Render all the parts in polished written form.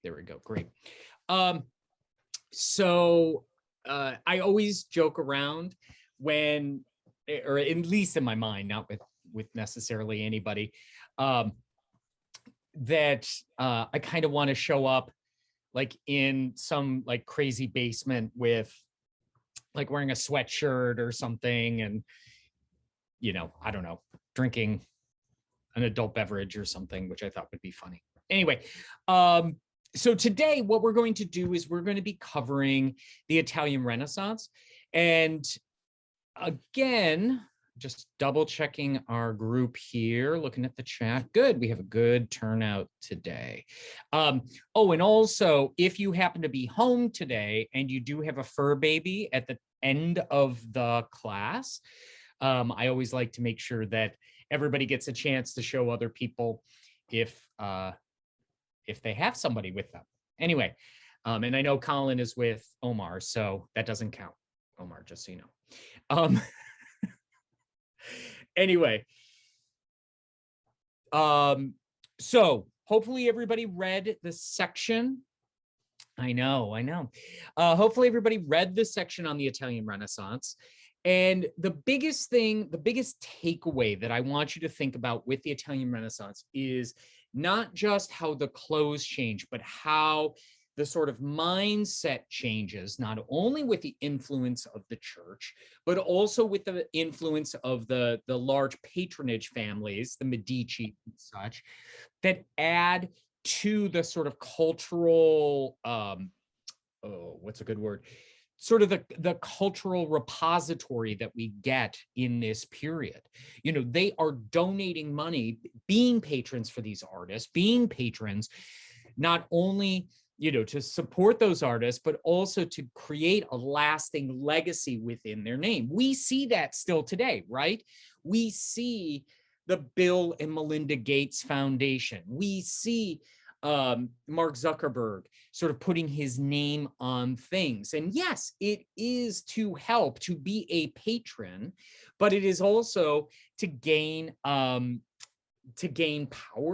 There we go. Great. So I always joke around when, or at least in my mind, not with necessarily anybody, that I kind of want to show up like in some like crazy basement with like wearing a sweatshirt or something, and I don't know, drinking an adult beverage or something, which I thought would be funny. Anyway, so today what we're going to do is we're going to be covering the Italian Renaissance. And again, just double checking our group here, looking at the chat. Good, we have a good turnout today. Oh, and also, if you happen to be home today and you do have a fur baby at the end of the class, I always like to make sure that everybody gets a chance to show other people if they have somebody with them. Anyway, and I know Colin is with Omar, so that doesn't count. Omar, just so you know. Anyway, so hopefully everybody read the section. I know. Hopefully everybody read the section on the Italian Renaissance. And the biggest takeaway that I want you to think about with the Italian Renaissance is not just how the clothes change, but how the sort of mindset changes, not only with the influence of the church, but also with the influence of the large patronage families, the Medici and such, that add to the sort of cultural, what's a good word? Sort of the cultural repository that we get in this period. They are donating money, being patrons for these artists, being patrons, not only to support those artists, but also to create a lasting legacy within their name. We see that still today, right? We see the Bill and Melinda Gates Foundation. We see Mark Zuckerberg sort of putting his name on things. And yes, it is to help, to be a patron, but it is also to gain power,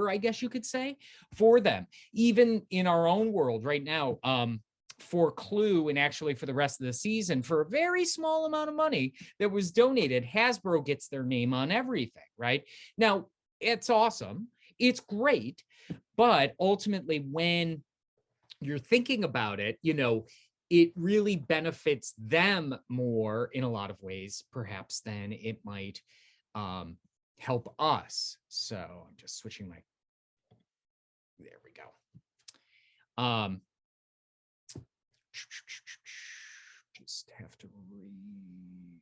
I guess you could say, for them. Even in our own world right now, for Clue, and actually for the rest of the season, for a very small amount of money that was donated, Hasbro gets their name on everything, right? Now, it's awesome. It's great. But ultimately, when you're thinking about it, it really benefits them more in a lot of ways, perhaps, than it might help us. So I'm just switching there we go. Just have to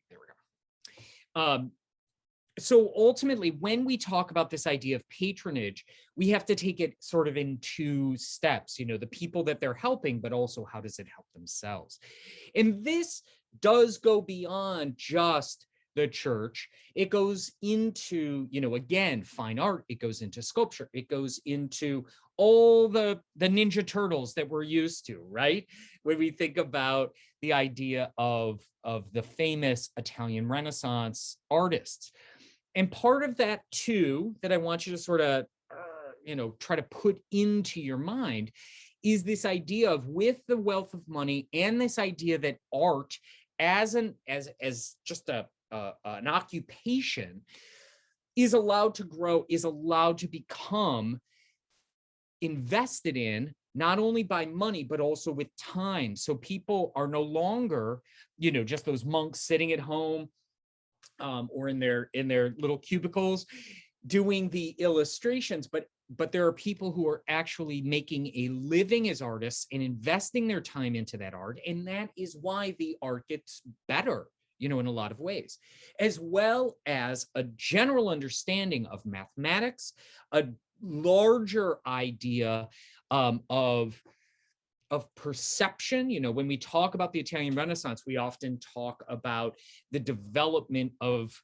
there we go. So ultimately, when we talk about this idea of patronage, we have to take it sort of in two steps, the people that they're helping, but also how does it help themselves? And this does go beyond just the church. It goes into, again, fine art. It goes into sculpture. It goes into all the Ninja Turtles that we're used to, right? When we think about the idea of the famous Italian Renaissance artists. And part of that too, that I want you to sort of, try to put into your mind is this idea of, with the wealth of money and this idea that art as just an occupation is allowed to grow, is allowed to become invested in, not only by money, but also with time. So people are no longer, just those monks sitting at home, or in their little cubicles doing the illustrations, but there are people who are actually making a living as artists and investing their time into that art. And that is why the art gets better, in a lot of ways, as well as a general understanding of mathematics, a larger idea of perception. When we talk about the Italian Renaissance, we often talk about the development of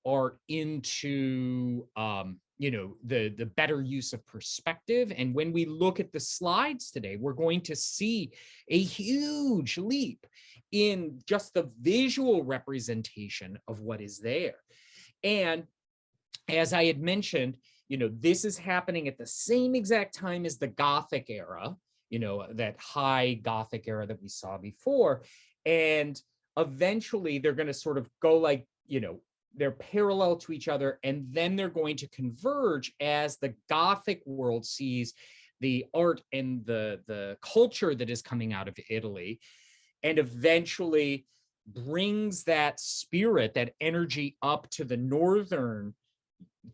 art into, the better use of perspective. And when we look at the slides today, we're going to see a huge leap in just the visual representation of what is there. And as I had mentioned, this is happening at the same exact time as the Gothic era. that high Gothic era that we saw before. And eventually they're going to sort of go like, they're parallel to each other, and then they're going to converge as the Gothic world sees the art and the culture that is coming out of Italy, and eventually brings that spirit, that energy up to the northern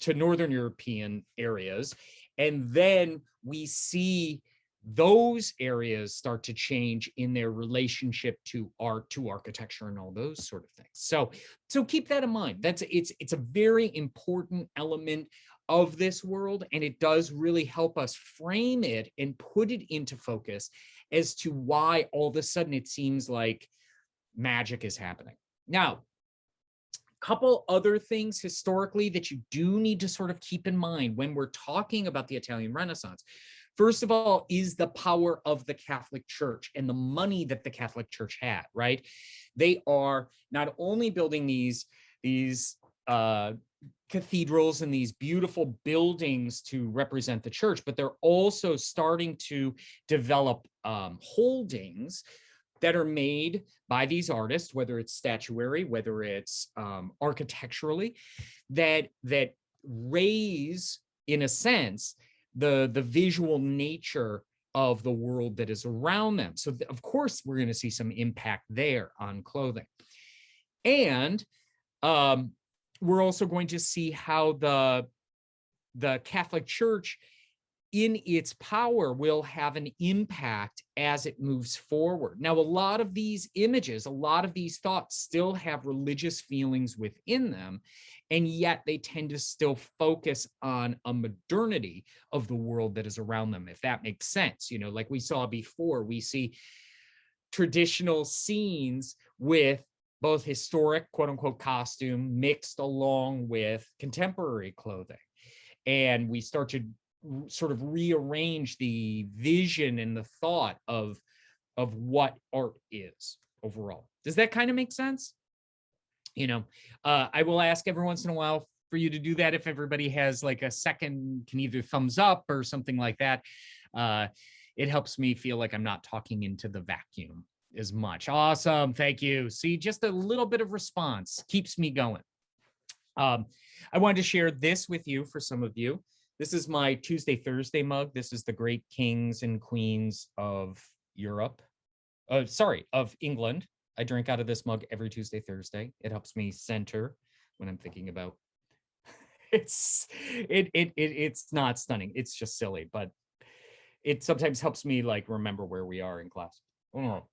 European areas. And then we see those areas start to change in their relationship to art, to architecture, and all those sort of things. So keep that in mind. It's a very important element of this world, and it does really help us frame it and put it into focus as to why all of a sudden it seems like magic is happening. Now, a couple other things historically that you do need to sort of keep in mind when we're talking about the Italian Renaissance. First of all, is the power of the Catholic Church and the money that the Catholic Church had, right? They are not only building these cathedrals and these beautiful buildings to represent the church, but they're also starting to develop holdings that are made by these artists, whether it's statuary, whether it's architecturally, that raise, in a sense, the visual nature of the world that is around them. So of course, we're going to see some impact there on clothing. And we're also going to see how the Catholic Church, in its power, will have an impact as it moves forward. Now, a lot of these images, a lot of these thoughts still have religious feelings within them, and yet they tend to still focus on a modernity of the world that is around them, if that makes sense. Like we saw before, we see traditional scenes with both historic, quote unquote, costume mixed along with contemporary clothing. And we start to sort of rearrange the vision and the thought of what art is overall. Does that kind of make sense? I will ask every once in a while for you to do that. If everybody has like a second, can either thumbs up or something like that. It helps me feel like I'm not talking into the vacuum as much. Awesome. Thank you. See, just a little bit of response keeps me going. I wanted to share this with you for some of you. This is my Tuesday, Thursday mug. This is the great kings and queens of Europe. Of England. I drink out of this mug every Tuesday, Thursday. It helps me center when I'm thinking about. It's not stunning. It's just silly, but it sometimes helps me like remember where we are in class. Oh.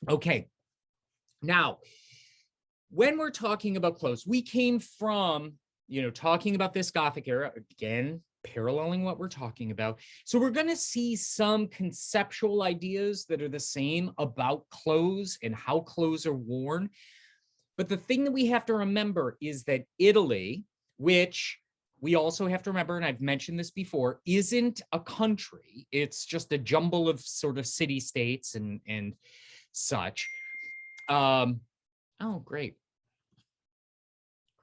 Okay. Now, when we're talking about clothes, we came from, talking about this Gothic era, again, paralleling what we're talking about. So we're going to see some conceptual ideas that are the same about clothes and how clothes are worn. But the thing that we have to remember is that Italy, which we also have to remember, and I've mentioned this before, isn't a country. It's just a jumble of sort of city-states and such. Oh, great.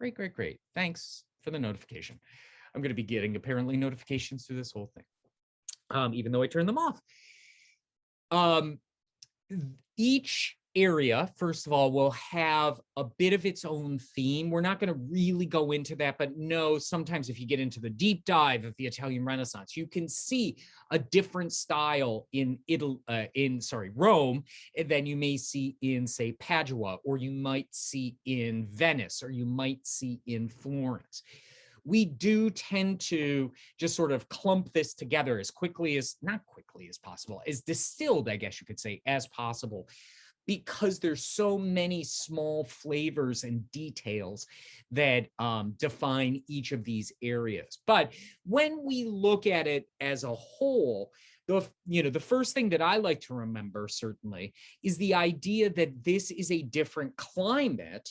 Great. Thanks for the notification. I'm going to be getting apparently notifications through this whole thing, even though I turned them off. Each area, first of all, will have a bit of its own theme. We're not going to really go into that, but no, sometimes if you get into the deep dive of the Italian Renaissance, you can see a different style in Rome than you may see in, say, Padua, or you might see in Venice, or you might see in Florence. We do tend to just sort of clump this together as not quickly as possible, as distilled, I guess you could say, as possible, because there's so many small flavors and details that define each of these areas. But when we look at it as a whole, the first thing that I like to remember, certainly, is the idea that this is a different climate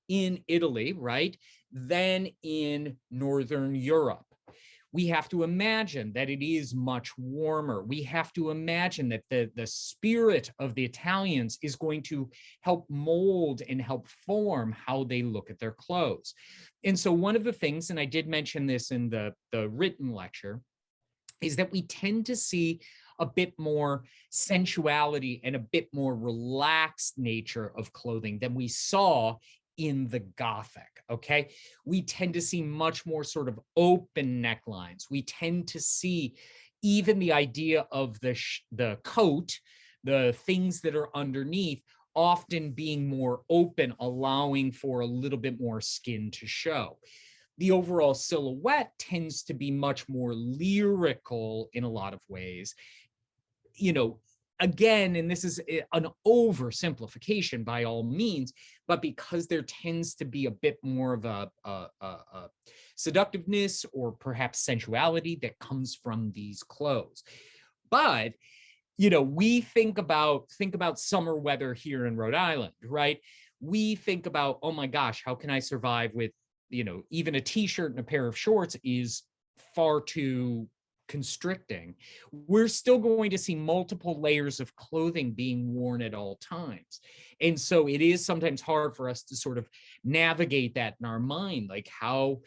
in Italy, right, than in Northern Europe. We have to imagine that it is much warmer. We have to imagine that the spirit of the Italians is going to help mold and help form how they look at their clothes. And so one of the things, and I did mention this in the written lecture, is that we tend to see a bit more sensuality and a bit more relaxed nature of clothing than we saw in the Gothic, okay? We tend to see much more sort of open necklines. We tend to see even the idea of the coat, the things that are underneath, often being more open, allowing for a little bit more skin to show. The overall silhouette tends to be much more lyrical in a lot of ways. You know, again, and this is an oversimplification by all means, but because there tends to be a bit more of a seductiveness or perhaps sensuality that comes from these clothes. But you know, we think about summer weather here in Rhode Island, right? We think about, oh my gosh, how can I survive with, you know, even a t-shirt and a pair of shorts is far too constricting. We're still going to see multiple layers of clothing being worn at all times. And so it is sometimes hard for us to sort of navigate that in our mind, like how,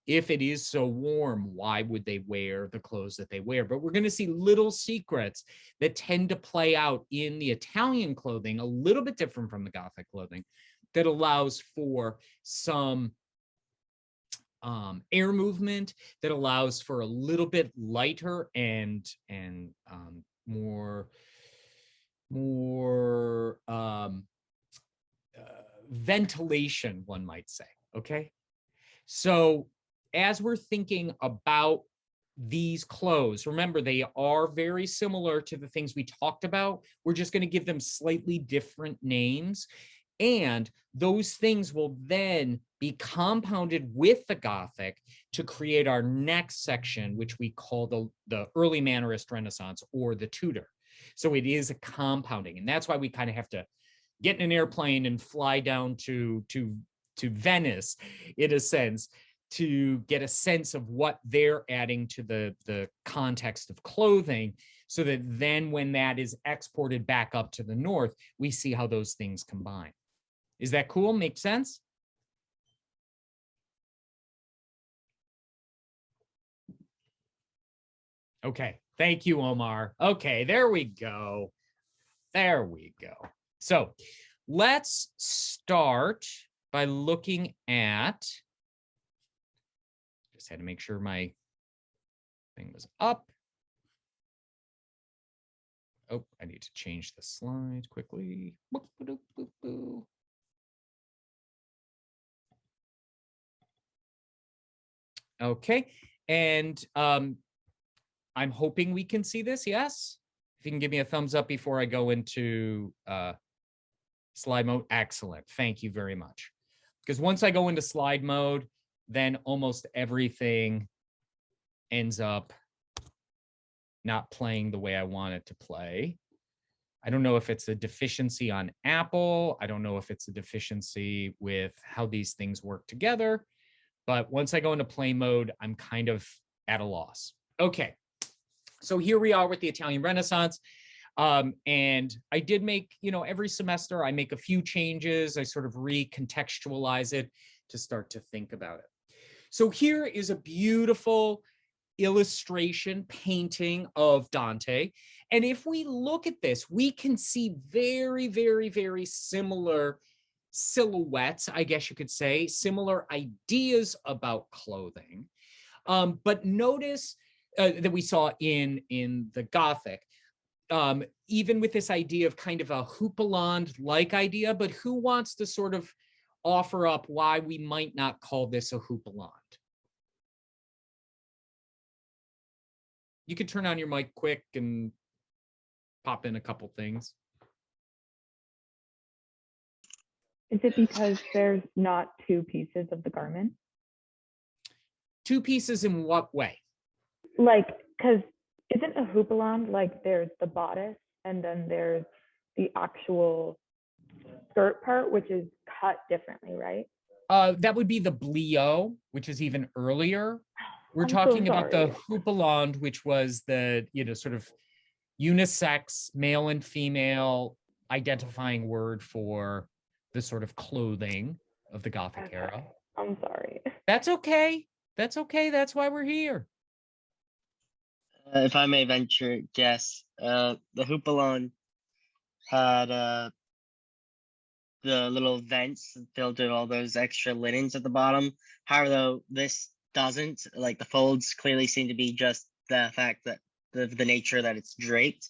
if it is so warm, why would they wear the clothes that they wear? But we're going to see little secrets that tend to play out in the Italian clothing, a little bit different from the Gothic clothing, that allows for some air movement, that allows for a little bit lighter and more ventilation, one might say. Okay, so as we're thinking about these clothes, remember, they are very similar to the things we talked about. We're just going to give them slightly different names. And those things will then be compounded with the Gothic to create our next section, which we call the early Mannerist Renaissance or the Tudor. So it is a compounding. And that's why we kind of have to get in an airplane and fly down to Venice, in a sense, to get a sense of what they're adding to the context of clothing, so that then when that is exported back up to the north, we see how those things combine. Is that cool? Make sense? Okay, thank you, Omar. Okay, there we go. There we go. So let's start by looking at, just had to make sure my thing was up. Oh, I need to change the slide quickly. Okay, and I'm hoping we can see this, yes? If you can give me a thumbs up before I go into slide mode, excellent, thank you very much. Because once I go into slide mode, then almost everything ends up not playing the way I want it to play. I don't know if it's a deficiency on Apple. I don't know if it's a deficiency with how these things work together. But once I go into play mode, I'm kind of at a loss. Okay, so here we are with the Italian Renaissance. And I did make, you know, every semester I make a few changes. I sort of recontextualize it to start to think about it. So here is a beautiful illustration painting of Dante. And if we look at this, we can see very, very, very similar silhouettes, I guess you could say, similar ideas about clothing. But notice that we saw in the Gothic, even with this idea of kind of a houppelande-like idea, but who wants to sort of offer up why we might not call this a houppelande? You could turn on your mic quick and pop in a couple things. Is it because there's not two pieces of the garment? Two pieces in what way? Like, because isn't a houppelande like there's the bodice and then there's the actual skirt part, which is cut differently, right? That would be the blio, which is even earlier. We're I'm talking so about the sorry. houppelande, which was the, you know, sort of unisex, male and female identifying word for the sort of clothing of the Gothic era. I'm sorry. That's okay. That's okay. That's why we're here. If I may venture guess, the hupalon had the little vents filled with all those extra linens at the bottom. However, though, this doesn't. Like the folds clearly seem to be just the fact that the nature that it's draped.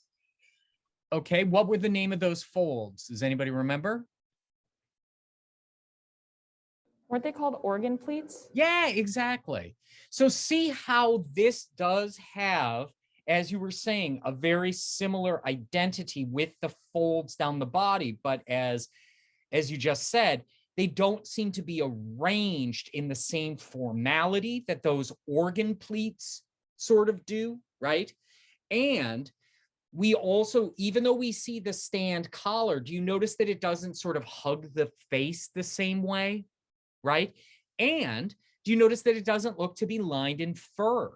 Okay, what were the name of those folds? Does anybody remember? Weren't they called organ pleats? Yeah, exactly. So see how this does have, as you were saying, a very similar identity with the folds down the body, but as you just said, they don't seem to be arranged in the same formality that those organ pleats sort of do, right? And we also, even though we see the stand collar, do you notice that it doesn't sort of hug the face the same way, right? And do you notice that it doesn't look to be lined in fur?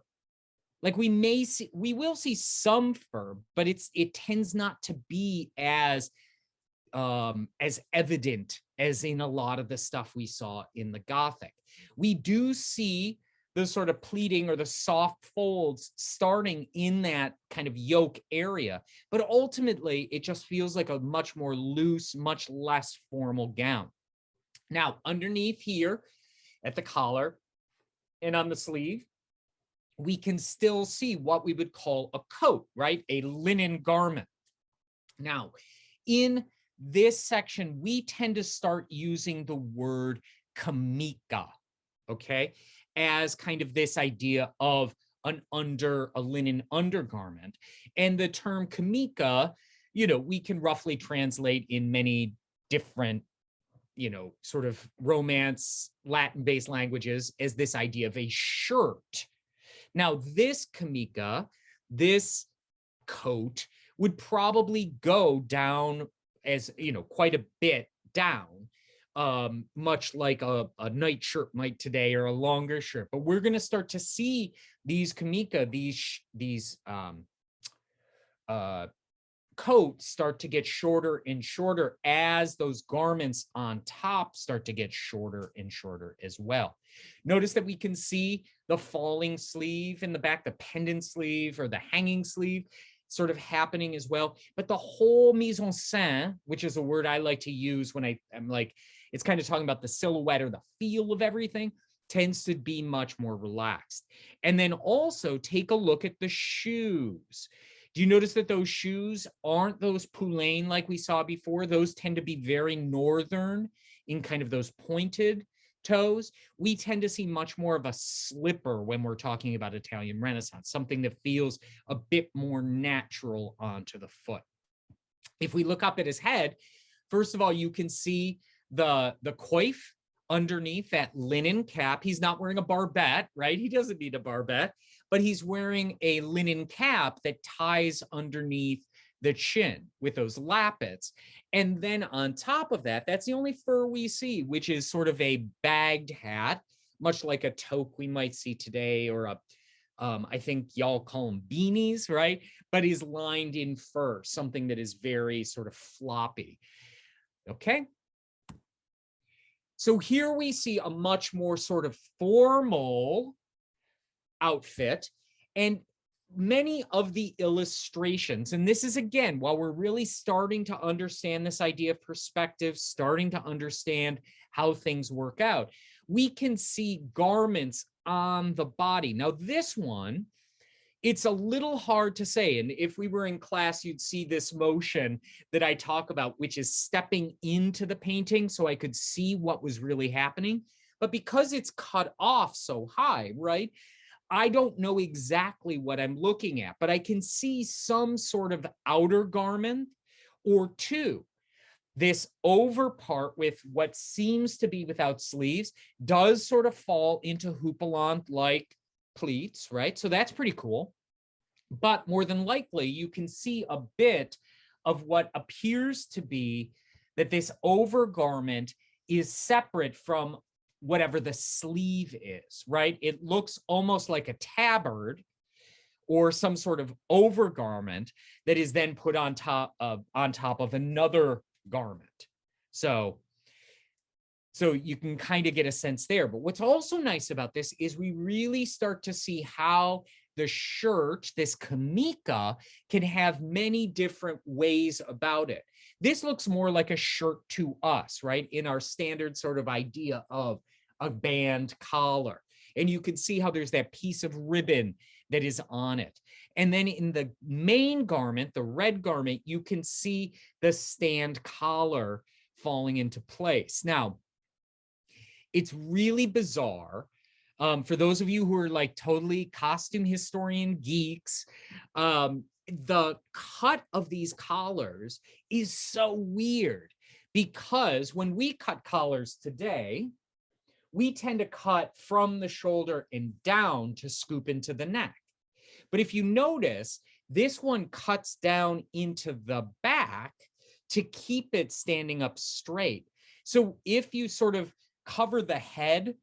Like we will see some fur, but it tends not to be as evident as in a lot of the stuff we saw in the Gothic. We do see the sort of pleating or the soft folds starting in that kind of yoke area, but ultimately it just feels like a much more loose, much less formal gown. Now, underneath here at the collar and on the sleeve, we can still see what we would call a coat, right? A linen garment. Now, in this section, we tend to start using the word camica, okay, as kind of this idea of a linen undergarment. And the term camica, we can roughly translate in many different, sort of Romance, Latin-based languages as this idea of a shirt. Now, this camica, this coat, would probably go down as, quite a bit down, much like a night shirt might today or a longer shirt. But we're going to start to see these camica, these coats start to get shorter and shorter as those garments on top start to get shorter and shorter as well. Notice that we can see the falling sleeve in the back, the pendant sleeve or the hanging sleeve sort of happening as well. But the whole mise en scène, which is a word I like to use when I'm like, it's kind of talking about the silhouette or the feel of everything, tends to be much more relaxed. And then also take a look at the shoes. Do you notice that those shoes aren't those poulain like we saw before? Those tend to be very northern in kind of those pointed toes. We tend to see much more of a slipper when we're talking about Italian Renaissance, something that feels a bit more natural onto the foot. If we look up at his head, first of all, you can see the coif underneath that linen cap. He's not wearing a barbette, right? He doesn't need a barbette, but he's wearing a linen cap that ties underneath the chin with those lappets. And then on top of that, that's the only fur we see, which is sort of a bagged hat, much like a toque we might see today, or I think y'all call them beanies, right? But is lined in fur, something that is very sort of floppy. Okay. So here we see a much more sort of formal outfit, and many of the illustrations, and this is again, while we're really starting to understand this idea of perspective, starting to understand how things work out, we can see garments on the body. Now this one, it's a little hard to say, and if we were in class, you'd see this motion that I talk about, which is stepping into the painting so I could see what was really happening. But because it's cut off so high, right, I don't know exactly what I'm looking at, but I can see some sort of outer garment or two. This over part with what seems to be without sleeves does sort of fall into houppelande like pleats, right? So that's pretty cool. But more than likely, you can see a bit of what appears to be that this overgarment is separate from whatever the sleeve is, right? It looks almost like a tabard or some sort of overgarment that is then put on top of another garment. So you can kind of get a sense there. But what's also nice about this is we really start to see how the shirt, this kamika, can have many different ways about it. This looks more like a shirt to us, right? In our standard sort of idea of a band collar. And you can see how there's that piece of ribbon that is on it. And then in the main garment, the red garment, you can see the stand collar falling into place. Now, it's really bizarre. For those of you who are like totally costume historian geeks, the cut of these collars is so weird because when we cut collars today, we tend to cut from the shoulder and down to scoop into the neck. But if you notice, this one cuts down into the back to keep it standing up straight. So if you sort of cover the head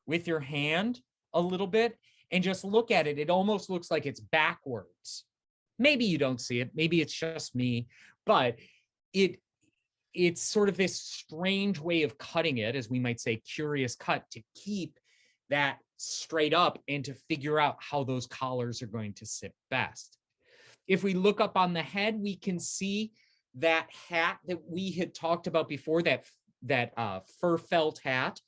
with your hand a little bit and just look at it, it almost looks like it's backwards. Maybe you don't see it, maybe it's just me, but it's sort of this strange way of cutting it, as we might say, curious cut, to keep that straight up and to figure out how those collars are going to sit best. If we look up on the head, we can see that hat that we had talked about before, that fur felt hat,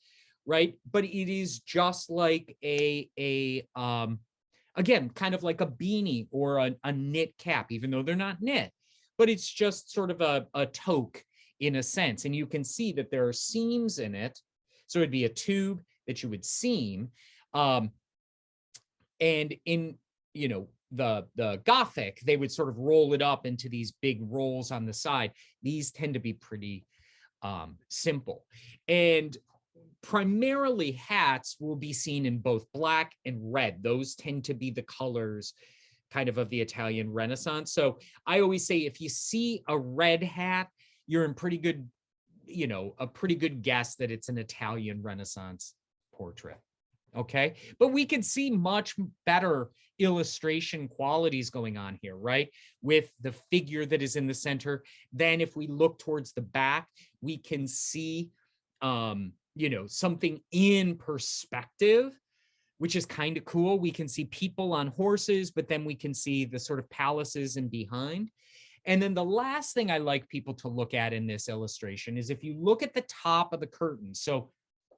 right? But it is just like again, kind of like a beanie or a knit cap, even though they're not knit, but it's just sort of a toque in a sense. And you can see that there are seams in it. So it'd be a tube that you would seam. And in, you know, the Gothic, they would sort of roll it up into these big rolls on the side. These tend to be pretty simple. And primarily hats will be seen in both black and red. Those tend to be the colors kind of the Italian Renaissance. So I always say, if you see a red hat, you're in pretty good, you know, a pretty good guess that it's an Italian Renaissance portrait. Okay, but we can see much better illustration qualities going on here, right? With the figure that is in the center. Then if we look towards the back, we can see, you know, something in perspective, which is kind of cool. We can see people on horses, but then we can see the sort of palaces and behind. And then the last thing I like people to look at in this illustration is if you look at the top of the curtain. So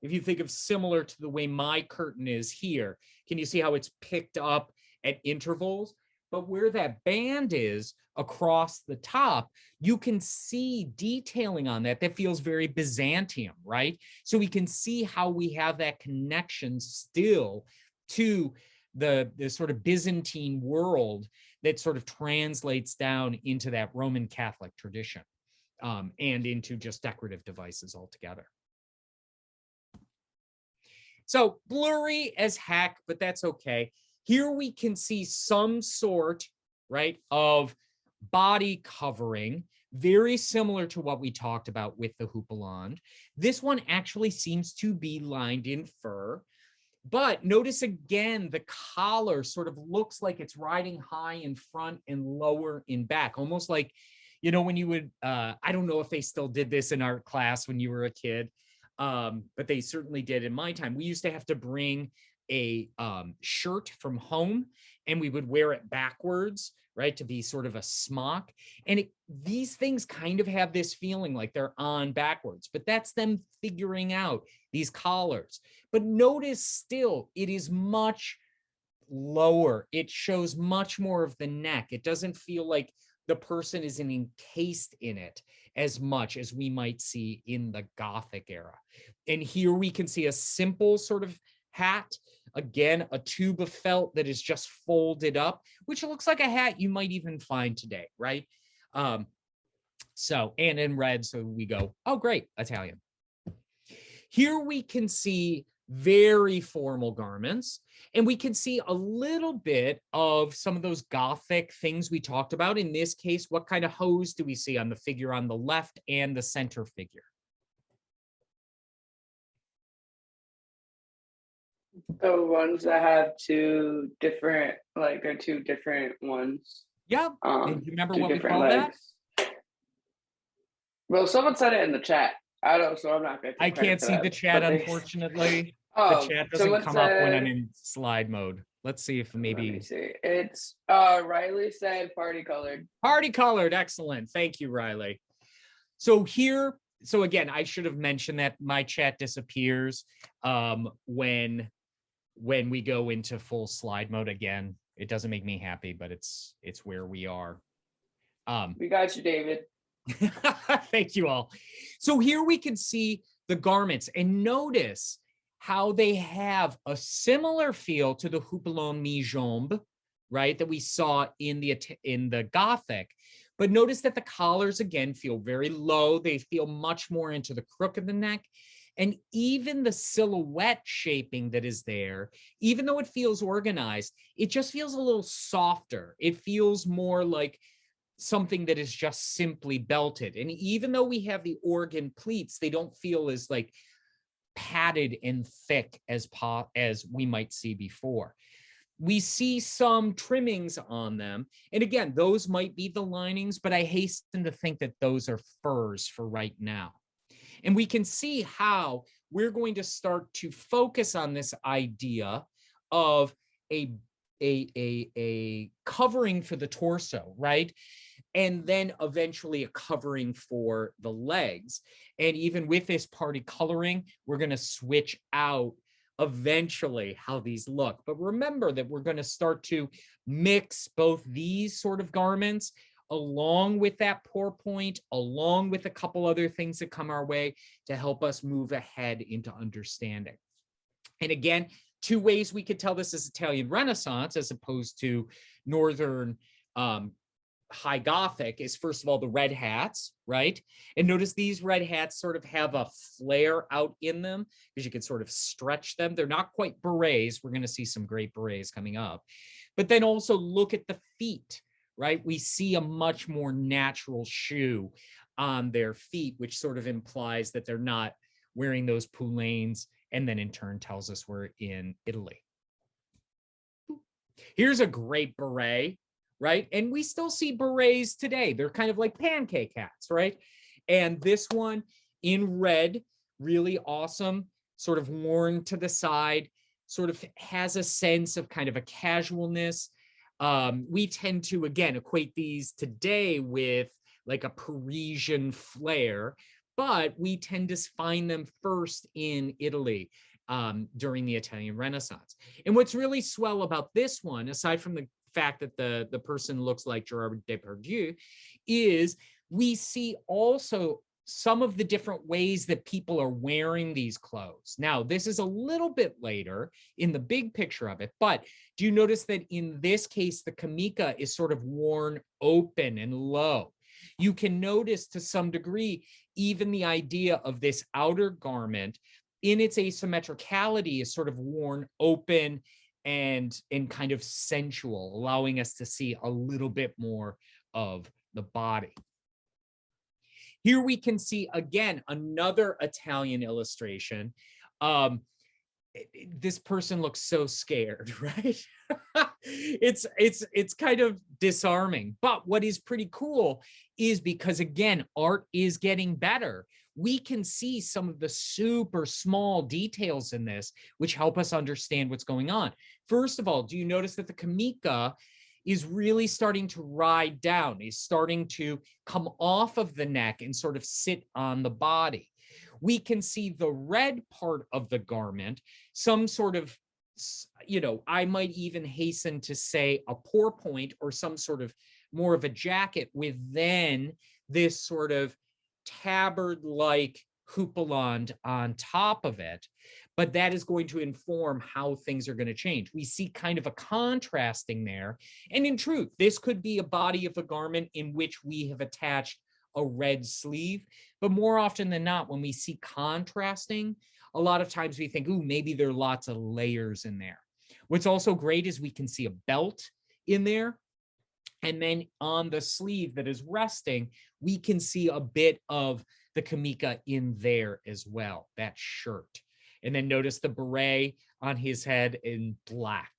if you think of similar to the way my curtain is here, can you see how it's picked up at intervals? But where that band is across the top, you can see detailing on that that feels very Byzantium, right? So we can see how we have that connection still to the sort of Byzantine world that sort of translates down into that Roman Catholic tradition, and into just decorative devices altogether. So blurry as heck, but that's okay. Here we can see some sort, right, of body covering, very similar to what we talked about with the houppelande. This one actually seems to be lined in fur, but notice again, the collar sort of looks like it's riding high in front and lower in back, almost like, you know, when you would, I don't know if they still did this in art class when you were a kid, but they certainly did in my time. We used to have to bring a shirt from home and we would wear it backwards, right, to be sort of a smock. And these things kind of have this feeling like they're on backwards, but that's them figuring out these collars. But notice still, it is much lower. It shows much more of the neck. It doesn't feel like the person is encased in it as much as we might see in the Gothic era. And here we can see a simple sort of hat. Again, a tube of felt that is just folded up, which looks like a hat you might even find today, right? So, and in red, so we go, oh, great, Italian. Here we can see very formal garments, and we can see a little bit of some of those Gothic things we talked about. In this case, what kind of hose do we see on the figure on the left and the center figure? The ones that have two different, like they're two different ones. Yeah. And do you remember two what we different call that? legs. Well, someone said it in the chat. I don't, so I'm not going to. I can't see the chat, unfortunately. The Oh, chat doesn't come up when I'm in slide mode. Let's see if Let me maybe see. It's Riley said party colored. party colored. Excellent. Thank you, Riley. So here, so again, I should have mentioned that my chat disappears when we go into full slide mode again. It doesn't make me happy, but it's where we are. We got you, David. Thank you all. So here we can see the garments, and notice how they have a similar feel to the houppelon mi-jambe, right, that we saw in the Gothic. But notice that the collars again feel very low. They feel much more into the crook of the neck. And even the silhouette shaping that is there, even though it feels organized, it just feels a little softer. It feels more like something that is just simply belted. And even though we have the organ pleats, they don't feel as like padded and thick as we might see before. We see some trimmings on them. And again, those might be the linings, but I hasten to think that those are furs for right now. And we can see how we're going to start to focus on this idea of a covering for the torso, right? And then eventually a covering for the legs. And even with this party coloring, we're going to switch out eventually how these look. But remember that we're going to start to mix both these sort of garments along with that pourpoint, along with a couple other things that come our way to help us move ahead into understanding. And again, two ways we could tell this is Italian Renaissance as opposed to Northern High Gothic is, first of all, the red hats, right? And notice these red hats sort of have a flare out in them because you can sort of stretch them. They're not quite berets. We're going to see some great berets coming up. But then also look at the feet, right? We see a much more natural shoe on their feet, which sort of implies that they're not wearing those poulaines, and then in turn tells us we're in Italy. Here's a great beret, right? And we still see berets today. They're kind of like pancake hats, right? And this one in red, really awesome, sort of worn to the side, sort of has a sense of kind of a casualness. We tend to, again, equate these today with like a Parisian flair, but we tend to find them first in Italy during the Italian Renaissance. And what's really swell about this one, aside from the fact that the person looks like Gerard Depardieu, is we see also some of the different ways that people are wearing these clothes. Now, this is a little bit later in the big picture of it, but do you notice that in this case, the camika is sort of worn open and low? You can notice to some degree, even the idea of this outer garment in its asymmetricality is sort of worn open and kind of sensual, allowing us to see a little bit more of the body. Here we can see, again, another Italian illustration. This person looks so scared, right? It's kind of disarming. But what is pretty cool is because, again, art is getting better. We can see some of the super small details in this, which help us understand what's going on. First of all, do you notice that the camika is really starting to ride down, is starting to come off of the neck and sort of sit on the body? We can see the red part of the garment, some sort of, you know, I might even hasten to say a pourpoint or some sort of more of a jacket with then this sort of tabard-like houppelande on top of it. But that is going to inform how things are going to change. We see kind of a contrasting there. And in truth, this could be a body of a garment in which we have attached a red sleeve. But more often than not, when we see contrasting, a lot of times we think, ooh, maybe there are lots of layers in there. What's also great is we can see a belt in there. And then on the sleeve that is resting, we can see a bit of the camika in there as well, that shirt. And then notice the beret on his head in black.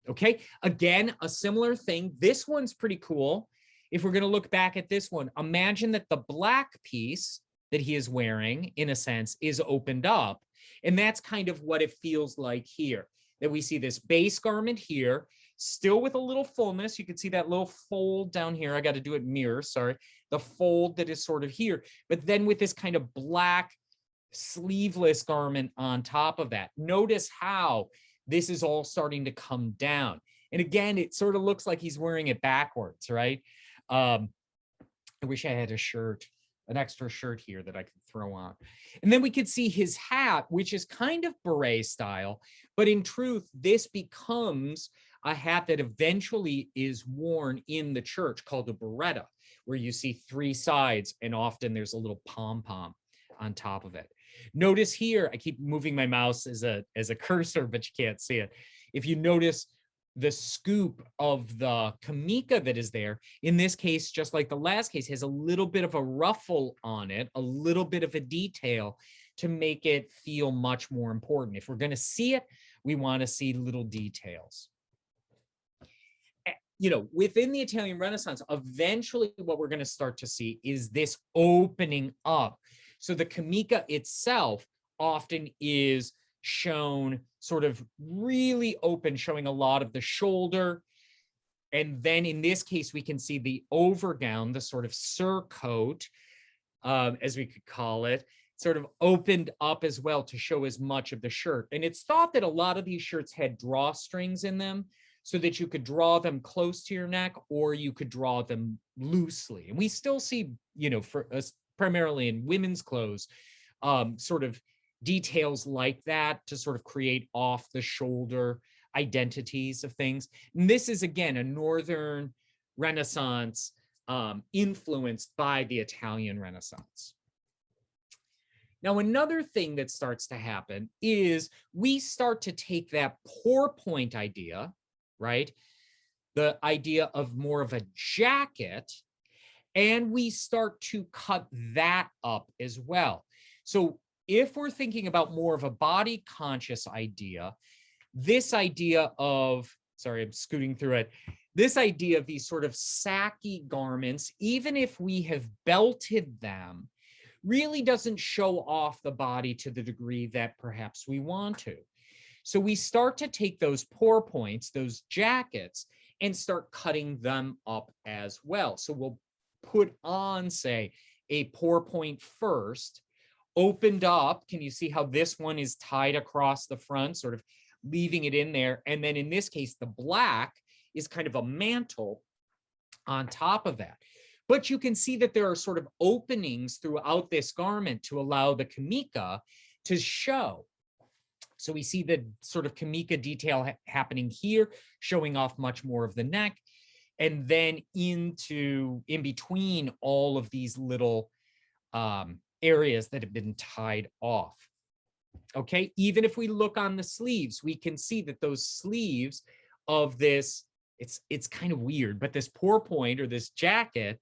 Okay, again, a similar thing. This one's pretty cool. If we're going to look back at this one, imagine that the black piece that he is wearing, in a sense, is opened up. And that's kind of what it feels like here. that we see this base garment here, still with a little fullness. You can see that little fold down here. I got to do it mirror, sorry. The fold that is sort of here, but then with this kind of black sleeveless garment on top of that. Notice how this is all starting to come down. And again, it sort of looks like he's wearing it backwards, right? I wish I had a shirt, an extra shirt here that I could throw on. And then we could see his hat, which is kind of beret style, but in truth, this becomes a hat that eventually is worn in the church called a beretta, where you see three sides and often there's a little pom-pom on top of it. Notice here, I keep moving my mouse as a cursor, but you can't see it. If you notice the scoop of the camika that is there, in this case, just like the last case, has a little bit of a ruffle on it, a little bit of a detail to make it feel much more important. If we're going to see it, we want to see little details. You know, within the Italian Renaissance, eventually what we're going to start to see is this opening up. So the camika itself often is shown sort of really open, showing a lot of the shoulder. And then in this case, we can see the overgown, the sort of surcoat, as we could call it, sort of opened up as well to show as much of the shirt. And it's thought that a lot of these shirts had drawstrings in them so that you could draw them close to your neck or you could draw them loosely. And we still see, you know, for us, primarily in women's clothes, sort of details like that to sort of create off the shoulder identities of things. And this is, again, a Northern Renaissance influenced by the Italian Renaissance. Now, another thing that starts to happen is we start to take that pourpoint idea, right? The idea of more of a jacket, and we start to cut that up as well. So if we're thinking about more of a body conscious idea, this idea of, sorry, I'm scooting through it, this idea of these sort of sacky garments, even if we have belted them, really doesn't show off the body to the degree that perhaps we want to. So we start to take those pourpoints, those jackets, and start cutting them up as well. So we'll put on, say, a pourpoint first, opened up. Can you see how this one is tied across the front, sort of leaving it in there? And then in this case, the black is kind of a mantle on top of that. But you can see that there are sort of openings throughout this garment to allow the camika to show. So we see the sort of camika detail happening here, showing off much more of the neck, and then in between all of these little areas that have been tied off. Okay, even if we look on the sleeves, we can see that those sleeves of this, it's kind of weird, but this pourpoint or this jacket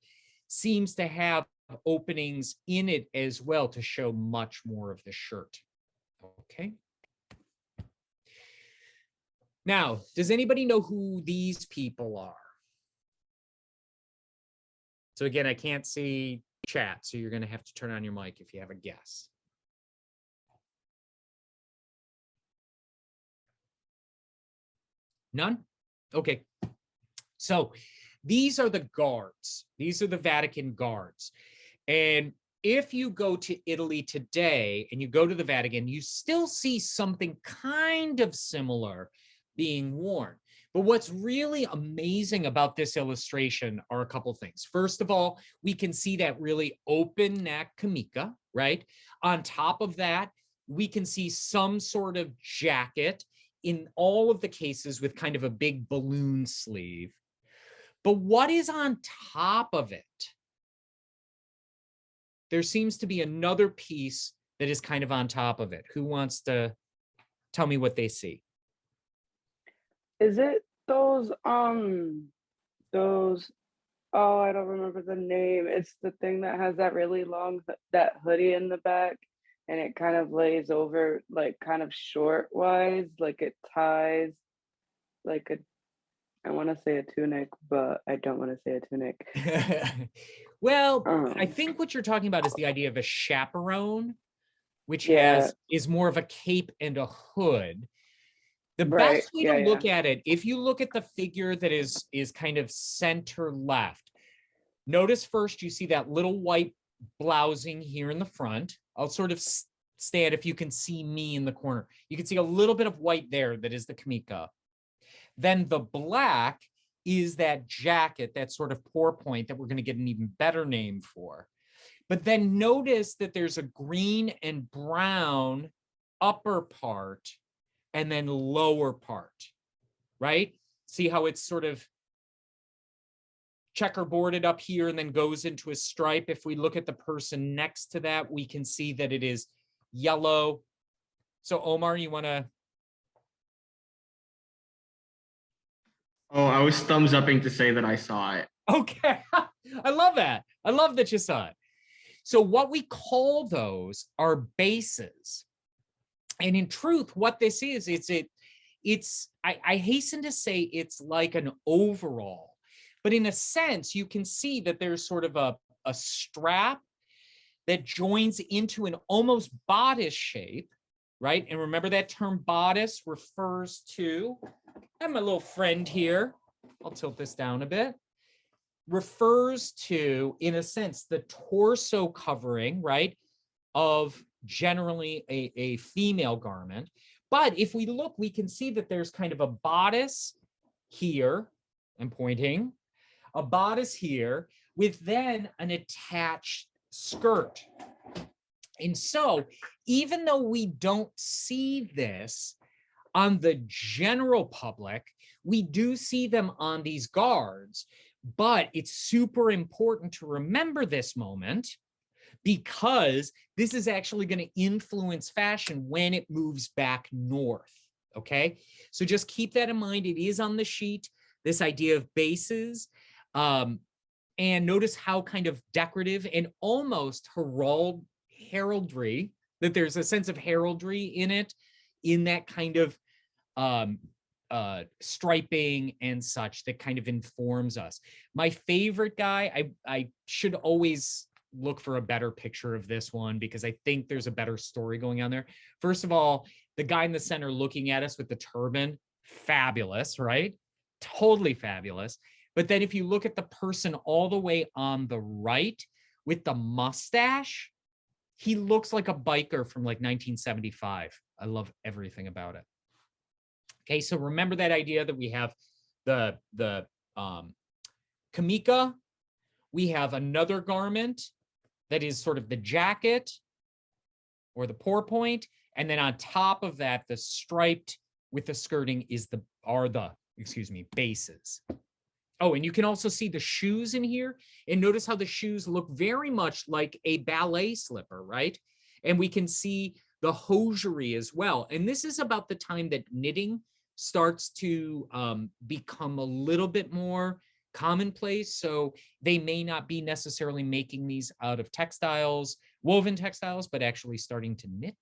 seems to have openings in it as well to show much more of the shirt. Okay. Now, does anybody know who these people are? So again, I can't see chat, so you're going to have to turn on your mic if you have a guess. None? Okay. So these are the guards. These are the Vatican Guards. And if you go to Italy today and you go to the Vatican, you still see something kind of similar being worn. But what's really amazing about this illustration are a couple things. First of all, we can see that really open neck camika, right? On top of that, we can see some sort of jacket in all of the cases with kind of a big balloon sleeve. But what is on top of it? There seems to be another piece that is kind of on top of it. Who wants to tell me what they see? Is it those, oh, I don't remember the name. It's the thing that has that really long, that hoodie in the back, and it kind of lays over, like kind of short wise, like it ties like a, I want to say a tunic, but I don't want to say a tunic. Well, I think what you're talking about is the idea of a chaperone, which Yeah. is more of a cape and a hood. The Right, best way yeah, to look yeah. at it, if you look at the figure that is kind of center left, notice first you see that little white blousing here in the front. I'll sort of stand if you can see me in the corner. You can see a little bit of white there that is the camika. Then the black is that jacket, that sort of pourpoint that we're going to get an even better name for. But then notice that there's a green and brown upper part and then lower part, right? See how it's sort of checkerboarded up here and then goes into a stripe. If we look at the person next to that, we can see that it is yellow. So Omar, you want to? Oh, I was thumbs upping to say that I saw it. Okay, I love that. I love that you saw it. So what we call those are bases. And in truth, what this is, I hasten to say it's like an overall, but in a sense, you can see that there's sort of a strap that joins into an almost bodice shape, right? And remember that term bodice refers to, I have my little friend here. I'll tilt this down a bit. Refers to, in a sense, the torso covering, right, of generally a female garment. But if we look, we can see that there's kind of a bodice here, I'm pointing, a bodice here with then an attached skirt. And so even though we don't see this on the general public, we do see them on these guards. But it's super important to remember this moment because this is actually going to influence fashion when it moves back north, okay? So just keep that in mind. It is on the sheet, this idea of bases. And notice how kind of decorative and almost heraldry, that there's a sense of heraldry in it, in that kind of striping and such that kind of informs us. My favorite guy, I should always look for a better picture of this one because I think there's a better story going on there. First of all, the guy in the center looking at us with the turban, fabulous, right? Totally fabulous. But then if you look at the person all the way on the right with the mustache, he looks like a biker from like 1975. I love everything about it. Okay, so remember that idea that we have the camika, we have another garment that is sort of the jacket or the pourpoint, and then on top of that, the striped with the skirting are the bases. Oh, and you can also see the shoes in here, and notice how the shoes look very much like a ballet slipper, right? And we can see the hosiery as well. And this is about the time that knitting starts to become a little bit more commonplace. So they may not be necessarily making these out of textiles, woven textiles, but actually starting to knit.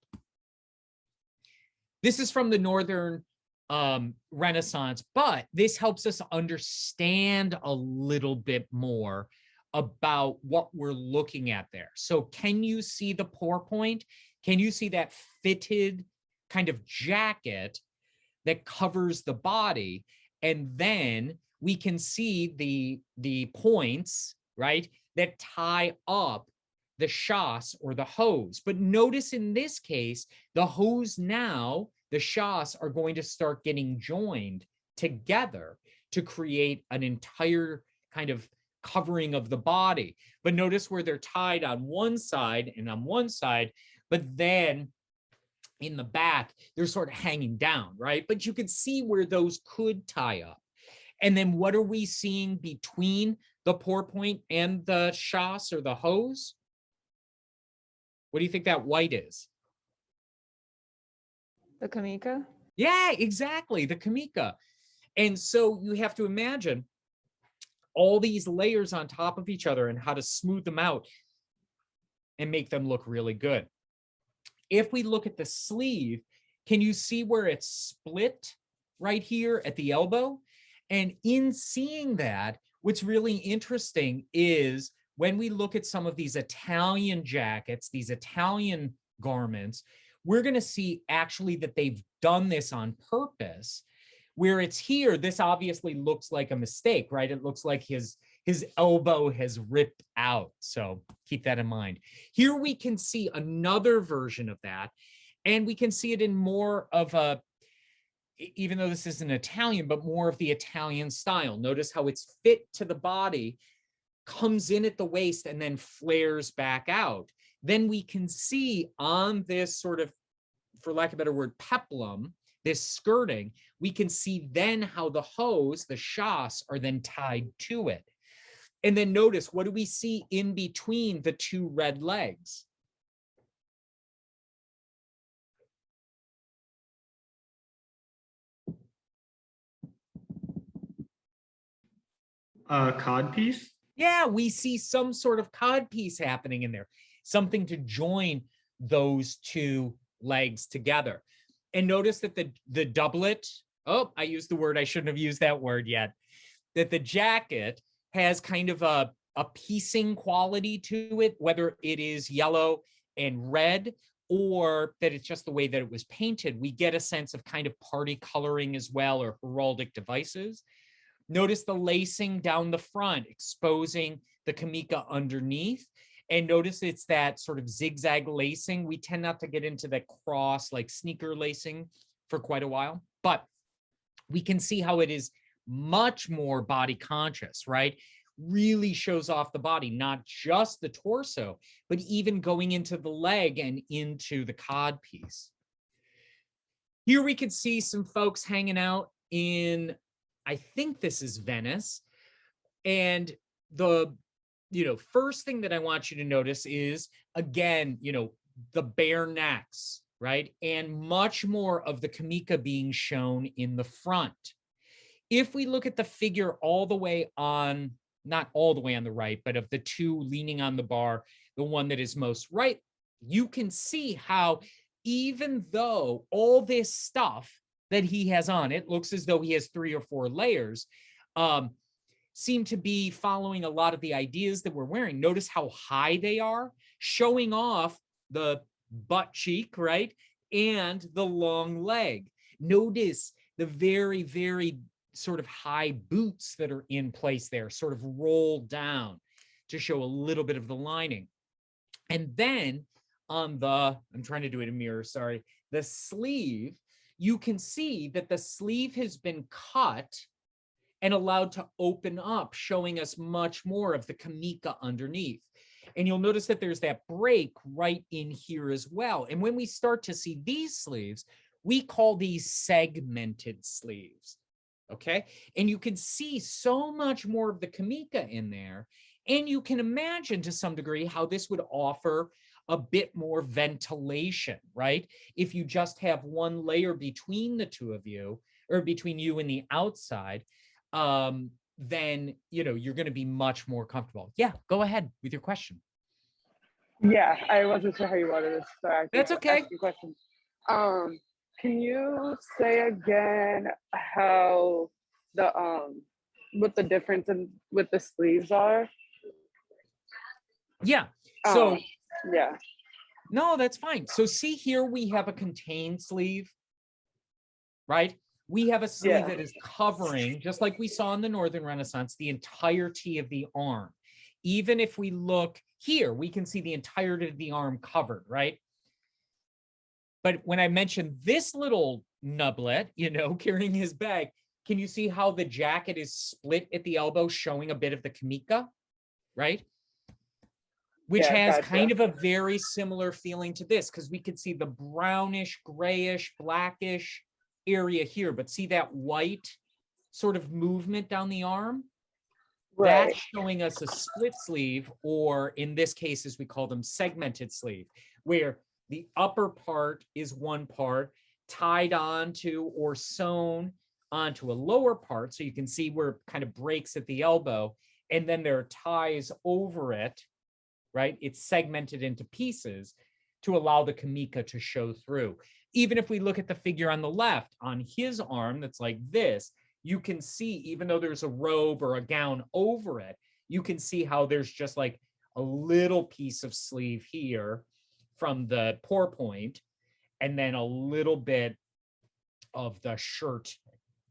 This is from the Northern Renaissance, but this helps us understand a little bit more about what we're looking at there. So can you see the pourpoint? Can you see that fitted kind of jacket that covers the body? And then we can see the points, right, that tie up the chasse or the hose. But notice in this case, the hose now, the chasse are going to start getting joined together to create an entire kind of covering of the body. But notice where they're tied on one side and on one side, but then in the back, they're sort of hanging down, right? But you can see where those could tie up. And then what are we seeing between the pourpoint and the chasse or the hose? What do you think that white is? The camika? Yeah, exactly, the camika. And so you have to imagine all these layers on top of each other and how to smooth them out and make them look really good. If we look at the sleeve, can you see where it's split right here at the elbow? And in seeing that, what's really interesting is when we look at some of these Italian jackets, these Italian garments, we're going to see actually that they've done this on purpose. Where it's here, this obviously looks like a mistake, right? It looks like his elbow has ripped out. So keep that in mind. Here we can see another version of that. And we can see it in more of a, even though this isn't Italian, but more of the Italian style. Notice how it's fit to the body, comes in at the waist, and then flares back out. Then we can see on this sort of, for lack of a better word, peplum, this skirting, we can see then how the hose, the chasse, are then tied to it. And then notice, what do we see in between the two red legs? Codpiece. Yeah, we see some sort of codpiece happening in there, something to join those two legs together. And notice that the doublet, oh, I used the word, I shouldn't have used that word yet, that the jacket has kind of a piecing quality to it, whether it is yellow and red, or that it's just the way that it was painted. We get a sense of kind of party coloring as well, or heraldic devices. Notice the lacing down the front, exposing the camika underneath. And notice it's that sort of zigzag lacing. We tend not to get into that cross, like sneaker lacing for quite a while, but we can see how it is much more body conscious, right? Really shows off the body, not just the torso, but even going into the leg and into the cod piece. Here we could see some folks hanging out in, I think this is Venice. And the first thing that I want you to notice is, again, the bare necks, right? And much more of the camika being shown in the front. If we look at the figure all the way on, not all the way on the right, but of the two leaning on the bar, the one that is most right, you can see how even though all this stuff that he has on, it looks as though he has 3 or 4 layers, seem to be following a lot of the ideas that we're wearing. Notice how high they are, showing off the butt cheek, right? And the long leg. Notice the very, very sort of high boots that are in place there, sort of rolled down to show a little bit of the lining. And then on the, I'm trying to do it in mirror, sorry, the sleeve, you can see that the sleeve has been cut and allowed to open up, showing us much more of the camika underneath. And you'll notice that there's that break right in here as well. And when we start to see these sleeves, we call these segmented sleeves, okay? And you can see so much more of the camika in there. And you can imagine to some degree how this would offer a bit more ventilation, right? If you just have one layer between the two of you, or between you and the outside, then you're going to be much more comfortable. Yeah, go ahead with your question. Yeah, I wasn't sure how you wanted this. So I That's okay. Questions. Can you say again how the what the difference with the sleeves are? Yeah. So yeah. No, that's fine. So see here, we have a contained sleeve, right? We have a sleeve that is covering, just like we saw in the Northern Renaissance, the entirety of the arm. Even if we look here, we can see the entirety of the arm covered, right? But when I mentioned this little nublet, carrying his bag, can you see how the jacket is split at the elbow, showing a bit of the camika, right? Which has kind of a very similar feeling to this, because we could see the brownish, grayish, blackish area here, but see that white sort of movement down the arm? Right. That's showing us a split sleeve, or in this case, as we call them, segmented sleeve, where the upper part is one part tied onto or sewn onto a lower part. So you can see where it kind of breaks at the elbow, and then there are ties over it, right? It's segmented into pieces to allow the camika to show through. Even if we look at the figure on the left, on his arm that's like this, you can see, even though there's a robe or a gown over it, you can see how there's just like a little piece of sleeve here from the pour point. and then a little bit of the shirt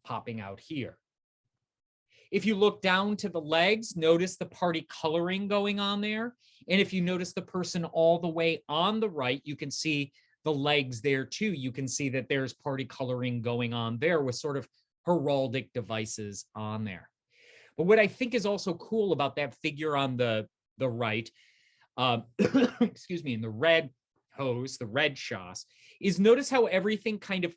popping out here. If you look down to the legs, notice the party coloring going on there. And if you notice the person all the way on the right, you can see the legs there too. You can see that there's party coloring going on there with sort of heraldic devices on there. But what I think is also cool about that figure on the right, excuse me, in the red hose, the red chasse, is notice how everything kind of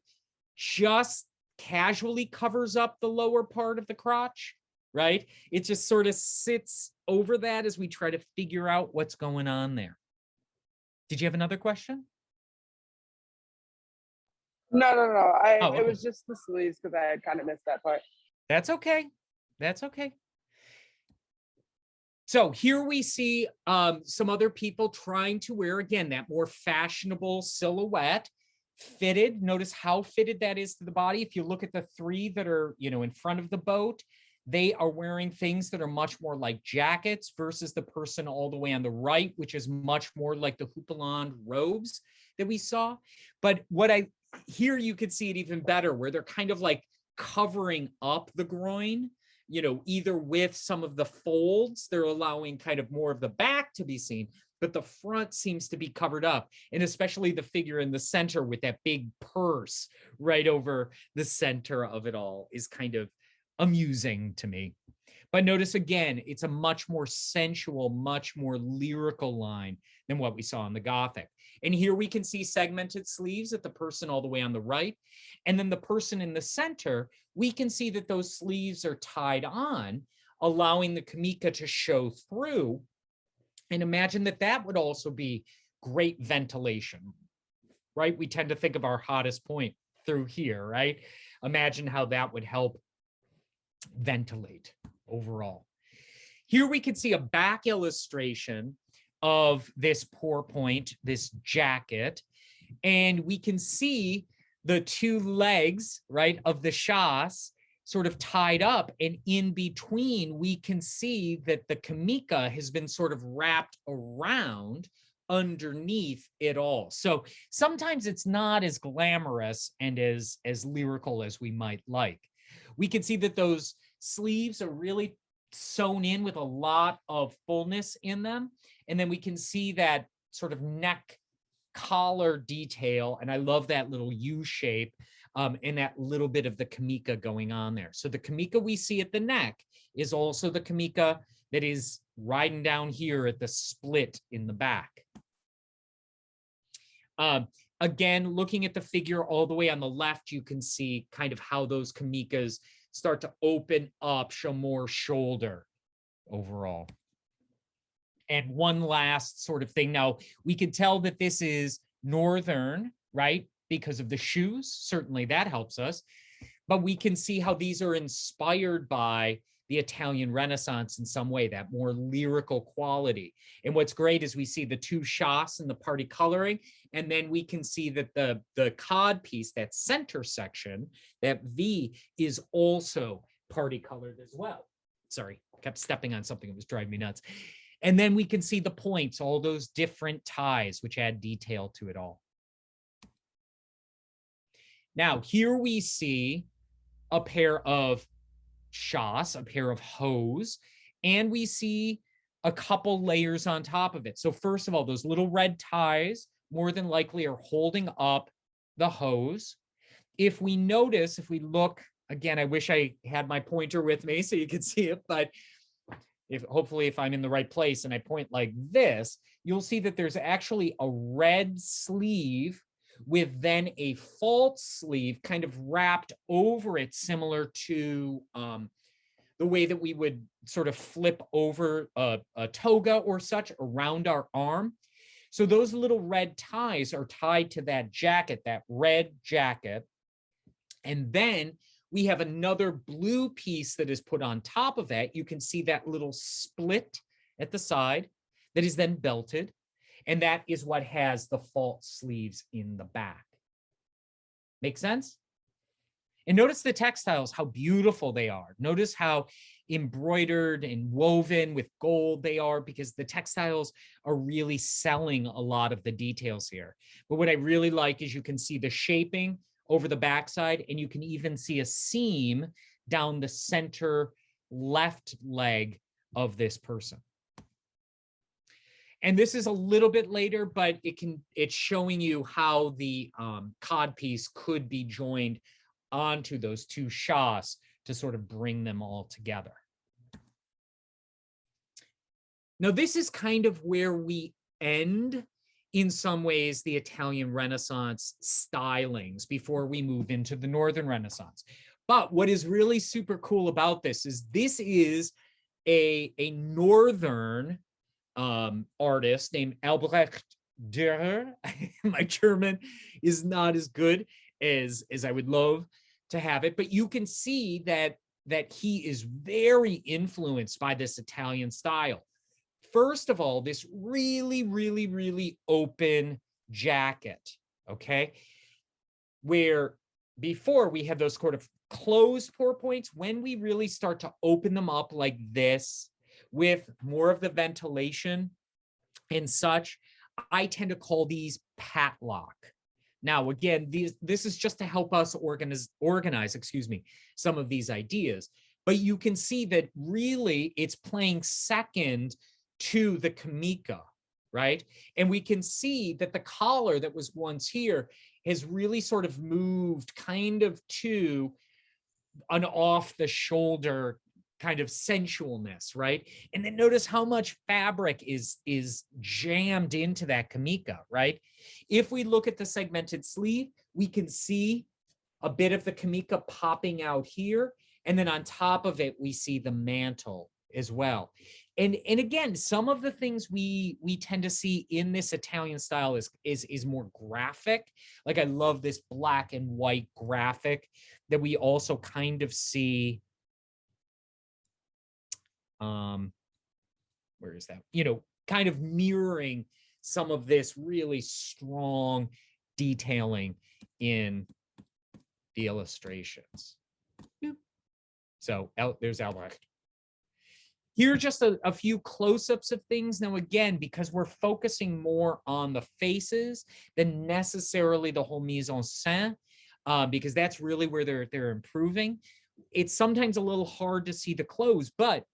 just casually covers up the lower part of the crotch, right? It just sort of sits over that as we try to figure out what's going on there. Did you have another question? No. Oh, It okay. was just the sleeves because I had kind of missed that part. That's okay. That's okay. So here we see some other people trying to wear, again, that more fashionable silhouette, fitted. Notice how fitted that is to the body. If you look at the three that are, in front of the boat, they are wearing things that are much more like jackets versus the person all the way on the right, which is much more like the houppelande robes that we saw. But here you could see it even better, where they're kind of like covering up the groin, either with some of the folds, they're allowing kind of more of the back to be seen, but the front seems to be covered up. And especially the figure in the center with that big purse right over the center of it all is kind of amusing to me. But notice again, it's a much more sensual, much more lyrical line than what we saw in the Gothic. And here we can see segmented sleeves at the person all the way on the right. And then the person in the center, we can see that those sleeves are tied on, allowing the chemica to show through. And imagine that would also be great ventilation, right? We tend to think of our hottest point through here, right? Imagine how that would help ventilate overall. Here we can see a back illustration of this pourpoint, this jacket, and we can see the two legs, right, of the chasse sort of tied up, and in between we can see that the chemica has been sort of wrapped around underneath it all. So sometimes it's not as glamorous and as lyrical as we might like. We can see that those sleeves are really sewn in with a lot of fullness in them. And then we can see that sort of neck collar detail. And I love that little U shape and that little bit of the chemica going on there. So the chemica we see at the neck is also the chemica that is riding down here at the split in the back. Again, looking at the figure all the way on the left, you can see kind of how those chemicas start to open up, show more shoulder overall. And one last sort of thing. Now, we can tell that this is northern, right? Because of the shoes. Certainly that helps us. But we can see how these are inspired by the Italian Renaissance in some way, that more lyrical quality. And what's great is we see the two chasse and the party coloring, and then we can see that the cod piece, that center section, that V, is also party colored as well. Sorry, kept stepping on something that was driving me nuts. And then we can see the points, all those different ties, which add detail to it all. Now, here we see a pair of chasse, a pair of hose, and we see a couple layers on top of it. So first of all, those little red ties more than likely are holding up the hose. If we notice, if we look, again, I wish I had my pointer with me so you could see it, but hopefully if I'm in the right place and I point like this, you'll see that there's actually a red sleeve with then a false sleeve kind of wrapped over it, similar to the way that we would sort of flip over a toga or such around our arm. So those little red ties are tied to that jacket, that red jacket. And then we have another blue piece that is put on top of that. You can see that little split at the side that is then belted. And that is what has the false sleeves in the back. Make sense? And notice the textiles, how beautiful they are. Notice how embroidered and woven with gold they are, because the textiles are really selling a lot of the details here. But what I really like is you can see the shaping over the backside, and you can even see a seam down the center left leg of this person. And this is a little bit later, but it's showing you how the codpiece could be joined onto those two shahs to sort of bring them all together. Now, this is kind of where we end, in some ways, the Italian Renaissance stylings before we move into the Northern Renaissance. But what is really super cool about this is a Northern artist named Albrecht. My German is not as good as I would love to have it, but you can see that he is very influenced by this Italian style. First of all, this really, really, really open jacket, okay? Where before we had those sort of closed pour points, when we really start to open them up like this with more of the ventilation and such, I tend to call these patlock. Now, again, this is just to help us organize, some of these ideas. But you can see that really it's playing second to the cameca, right? And we can see that the collar that was once here has really sort of moved kind of to an off the shoulder kind of sensualness, right? And then notice how much fabric is jammed into that cameca, right? If we look at the segmented sleeve, we can see a bit of the cameca popping out here. And then on top of it, we see the mantle as well. And again, some of the things we tend to see in this Italian style is more graphic. Like I love this black and white graphic that we also kind of see. Where is that? You know, kind of mirroring some of this really strong detailing in the illustrations. So there's Albrecht. Here are just a few close-ups of things. Now, again, because we're focusing more on the faces than necessarily the whole mise en scène, because that's really where they're improving. It's sometimes a little hard to see the clothes, but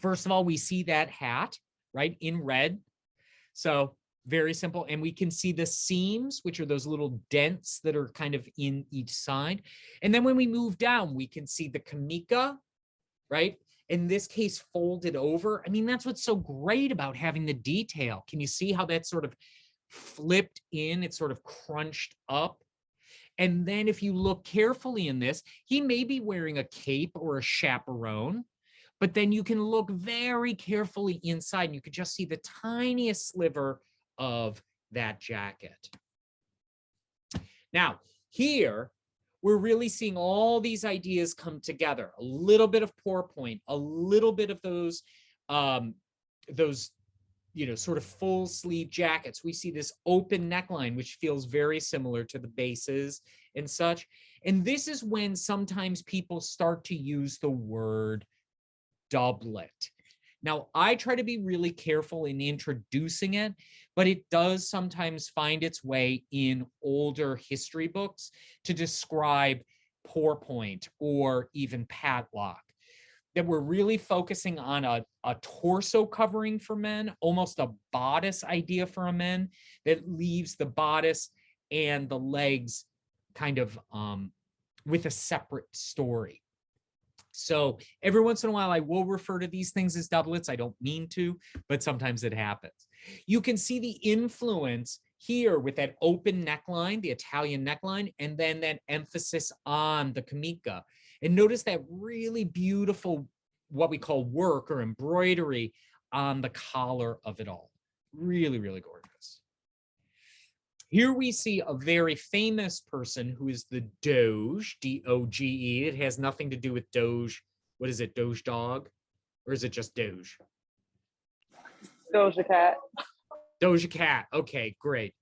first of all, we see that hat, right, in red. So very simple. And we can see the seams, which are those little dents that are kind of in each side. And then when we move down, we can see the cameca, right? In this case, folded over. I mean, that's what's so great about having the detail. Can you see how that's sort of flipped in? It's sort of crunched up. And then if you look carefully in this, he may be wearing a cape or a chaperone, but then you can look very carefully inside and you could just see the tiniest sliver of that jacket. Now, here, we're really seeing all these ideas come together. A little bit of pour point, a little bit of those, sort of full sleeve jackets. We see this open neckline, which feels very similar to the bases and such. And this is when sometimes people start to use the word doublet. Now, I try to be really careful in introducing it, but it does sometimes find its way in older history books to describe pourpoint or even padlock. That we're really focusing on a torso covering for men, almost a bodice idea for a man that leaves the bodice and the legs kind of with a separate story. So every once in a while, I will refer to these things as doublets. I don't mean to, but sometimes it happens. You can see the influence here with that open neckline, the Italian neckline, and then that emphasis on the cameca. And notice that really beautiful, what we call work or embroidery on the collar of it all. Really, really gorgeous. Here we see a very famous person who is the Doge, D-O-G-E. It has nothing to do with Doge. What is it, Doge dog? Or is it just Doge? Doja Cat. Doja Cat. Okay, great.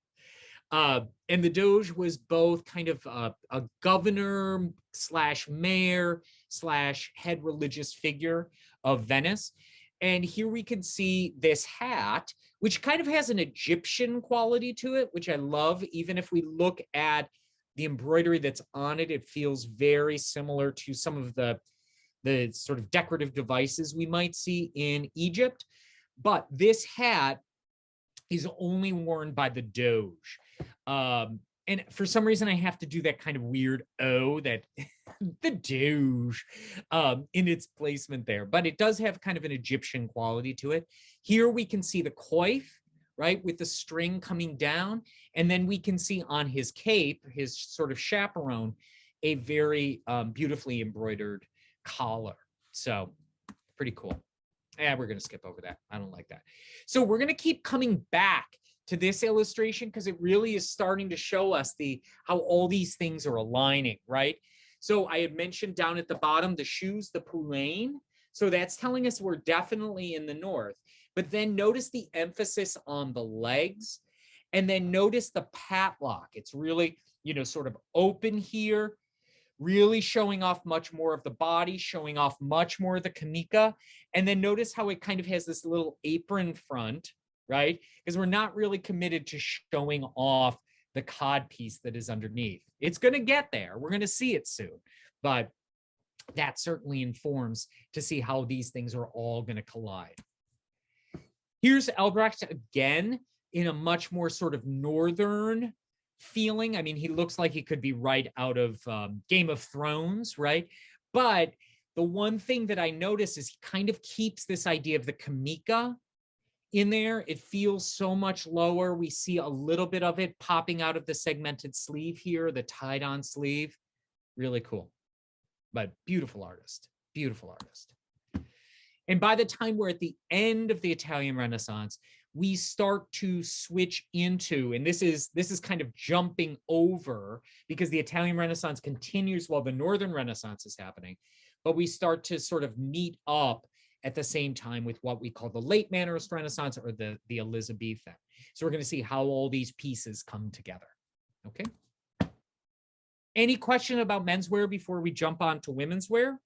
And the Doge was both kind of a governor slash mayor slash head religious figure of Venice. And here we can see this hat, which kind of has an Egyptian quality to it, which I love. Even if we look at the embroidery that's on it, it feels very similar to some of the sort of decorative devices we might see in Egypt. But this hat is only worn by the Doge. And for some reason, I have to do that kind of weird O, that the Doge in its placement there. But it does have kind of an Egyptian quality to it. Here we can see the coif, right, with the string coming down. And then we can see on his cape, his sort of chaperone, a very beautifully embroidered collar. So pretty cool. Yeah, we're going to skip over that. I don't like that. So we're going to keep coming back to this illustration because it really is starting to show us how all these things are aligning, right? So I had mentioned down at the bottom, the shoes, the poulain. So that's telling us we're definitely in the north. But then notice the emphasis on the legs, and then notice the patlock. It's really, sort of open here, really showing off much more of the body, showing off much more of the canica. And then notice how it kind of has this little apron front, right? Because we're not really committed to showing off the cod piece that is underneath. It's going to get there. We're going to see it soon. But that certainly informs to see how these things are all going to collide. Here's Albrecht again in a much more sort of northern feeling. I mean, he looks like he could be right out of Game of Thrones, right? But the one thing that I notice is he kind of keeps this idea of the canica in there. It feels so much lower. We see a little bit of it popping out of the segmented sleeve here, the tied on sleeve. Really cool. But beautiful artist, beautiful artist. And by the time we're at the end of the Italian Renaissance, we start to switch into, and this is kind of jumping over because the Italian Renaissance continues while the Northern Renaissance is happening, but we start to sort of meet up at the same time with what we call the late Mannerist Renaissance or the Elizabethan. So we're going to see how all these pieces come together. Okay. Any question about menswear before we jump on to women's wear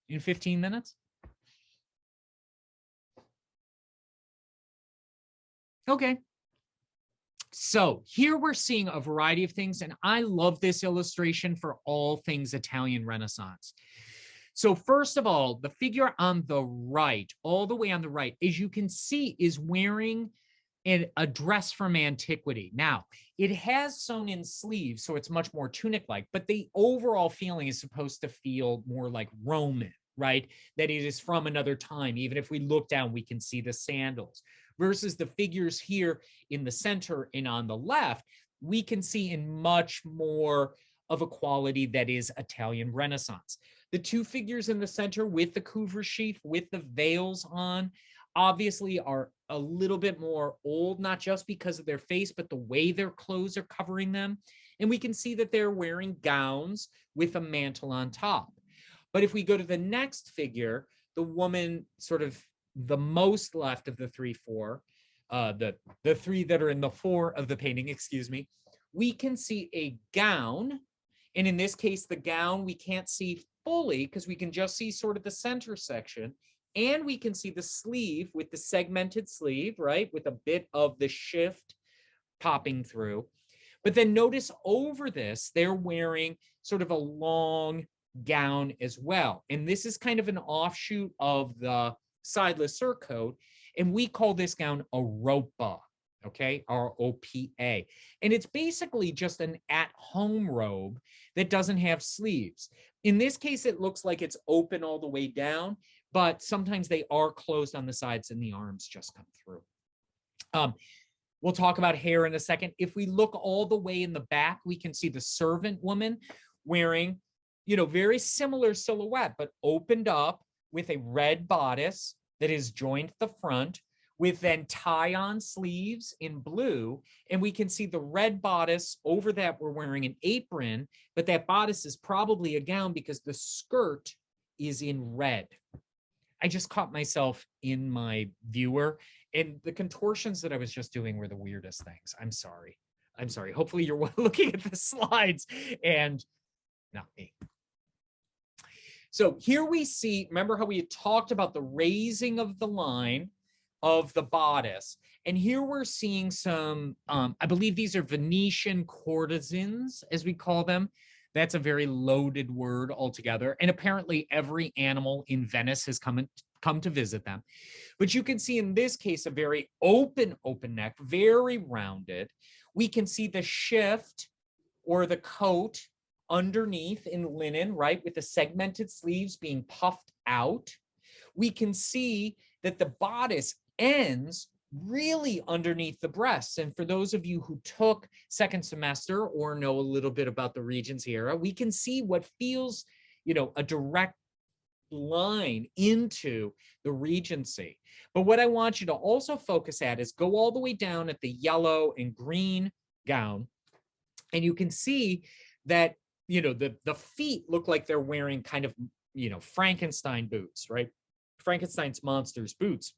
in 15 minutes? Okay. So here we're seeing a variety of things, and I love this illustration for all things Italian Renaissance. So first of all, the figure on the right, all the way on the right, as you can see, is wearing a dress from antiquity. Now, it has sewn in sleeves, so it's much more tunic-like, but the overall feeling is supposed to feel more like Roman, right? That it is from another time. Even if we look down, we can see the sandals. Versus the figures here in the center and on the left, we can see in much more of a quality that is Italian Renaissance. The two figures in the center with the couvre-chef, with the veils on, obviously are a little bit more old, not just because of their face, but the way their clothes are covering them. And we can see that they're wearing gowns with a mantle on top. But if we go to the next figure, the woman sort of the most left of the three that are in the four of the painting, excuse me, we can see a gown. And in this case, the gown we can't see fully because we can just see sort of the center section. And we can see the sleeve with the segmented sleeve, right? With a bit of the shift popping through. But then notice over this, they're wearing sort of a long gown as well. And this is kind of an offshoot of the sideless surcoat, and we call this gown a ropa, okay, R-O-P-A. And it's basically just an at-home robe that doesn't have sleeves. In this case, it looks like it's open all the way down, but sometimes they are closed on the sides and the arms just come through. We'll talk about hair in a second. If we look all the way in the back, we can see the servant woman wearing, very similar silhouette, but opened up with a red bodice that is joined at the front with then tie-on sleeves in blue. And we can see the red bodice over that we're wearing an apron, but that bodice is probably a gown because the skirt is in red. I just caught myself in my viewer, and the contortions that I was just doing were the weirdest things. I'm sorry. I'm sorry, hopefully you're looking at the slides and not me. So here we see, remember how we had talked about the raising of the line of the bodice. And here we're seeing some, I believe these are Venetian courtesans, as we call them. That's a very loaded word altogether. And apparently every animal in Venice has come to visit them. But you can see in this case, a very open neck, very rounded. We can see the shift or the coat underneath in linen, right, with the segmented sleeves being puffed out. We can see that the bodice ends really underneath the breasts. And for those of you who took second semester or know a little bit about the Regency era, we can see what feels, a direct line into the Regency. But what I want you to also focus at is go all the way down at the yellow and green gown. And you can see that, the feet look like they're wearing kind of, Frankenstein boots, right? Frankenstein's monsters boots.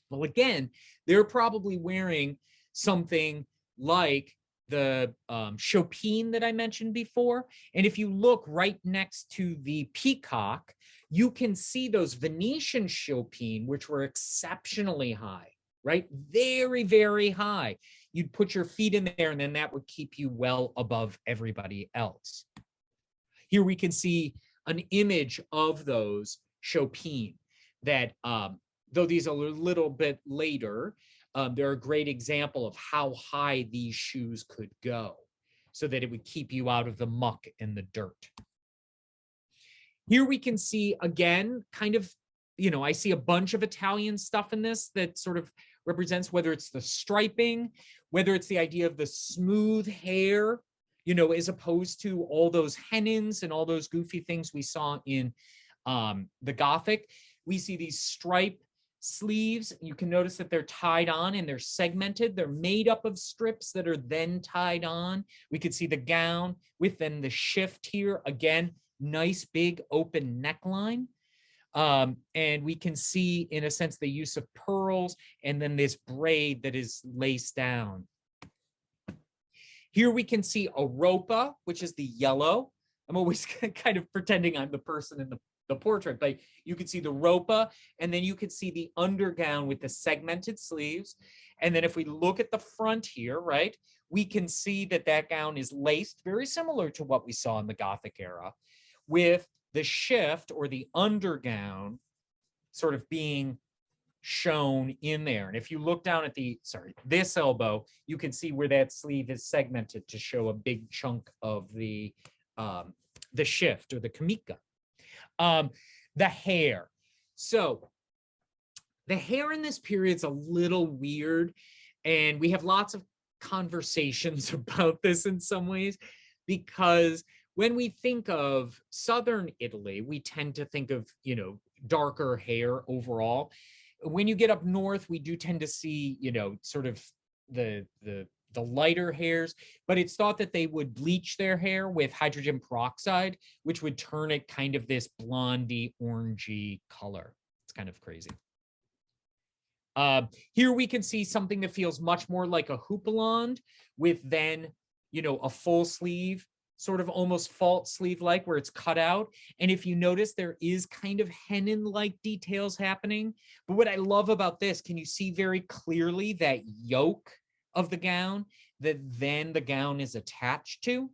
Well, again, they're probably wearing something like the chopine that I mentioned before. And if you look right next to the peacock, you can see those Venetian chopine, which were exceptionally high, right? Very, very high. You'd put your feet in there and then that would keep you well above everybody else. Here we can see an image of those chopine that, though these are a little bit later, they're a great example of how high these shoes could go so that it would keep you out of the muck and the dirt. Here we can see, again, kind of, I see a bunch of Italian stuff in this that sort of represents whether it's the striping, whether it's the idea of the smooth hair, as opposed to all those hennins and all those goofy things we saw in the Gothic. We see these stripe sleeves. You can notice that they're tied on and they're segmented. They're made up of strips that are then tied on. We could see the gown with then the shift here. Again, nice big open neckline. And we can see, in a sense, the use of pearls and then this braid that is laced down. Here we can see a ropa, which is the yellow. I'm always kind of pretending I'm the person in the portrait, but you can see the ropa, and then you can see the undergown with the segmented sleeves. And then if we look at the front here, right, we can see that that gown is laced, very similar to what we saw in the Gothic era, with the shift or the undergown sort of being shown in there. And if you look down at this elbow, you can see where that sleeve is segmented to show a big chunk of the shift or the camicia. The hair. So the hair in this period is a little weird, and we have lots of conversations about this in some ways, because when we think of Southern Italy, we tend to think of, darker hair overall. When you get up north, we do tend to see, sort of the lighter hairs, but it's thought that they would bleach their hair with hydrogen peroxide, which would turn it kind of this blondie, orangey color. It's kind of crazy. Here we can see something that feels much more like a houppelande with then, a full sleeve, sort of almost false sleeve-like where it's cut out. And if you notice, there is kind of hennin-like details happening. But what I love about this, can you see very clearly that yoke of the gown that then the gown is attached to?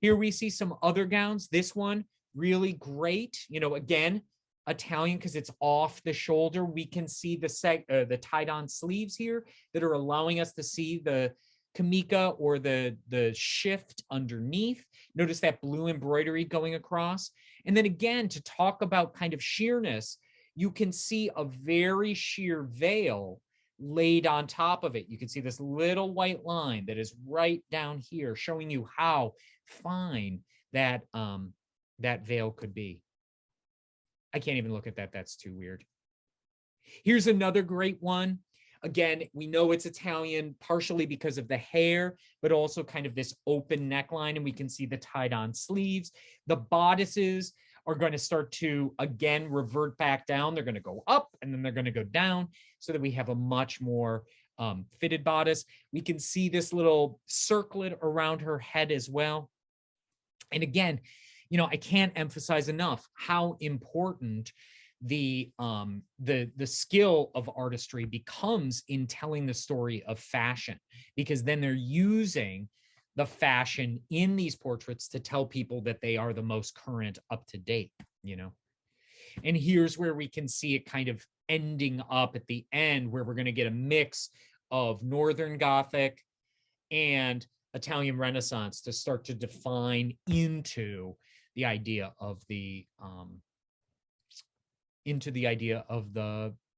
Here we see some other gowns. This one, really great. Again, Italian because it's off the shoulder. We can see the tied-on sleeves here that are allowing us to see the camicia or the shift underneath. Notice that blue embroidery going across. And then again, to talk about kind of sheerness, you can see a very sheer veil laid on top of it. You can see this little white line that is right down here, showing you how fine that veil could be. I can't even look at that. That's too weird. Here's another great one. Again, we know it's Italian partially because of the hair, but also kind of this open neckline, and we can see the tied-on sleeves. The bodices are going to start to, again, revert back down. They're going to go up, and then they're going to go down so that we have a much more fitted bodice. We can see this little circlet around her head as well. And again, I can't emphasize enough how important the skill of artistry becomes in telling the story of fashion, because then they're using the fashion in these portraits to tell people that they are the most current, up to date, And here's where we can see it kind of ending up at the end, where we're going to get a mix of Northern Gothic and Italian Renaissance to start to define into the idea of the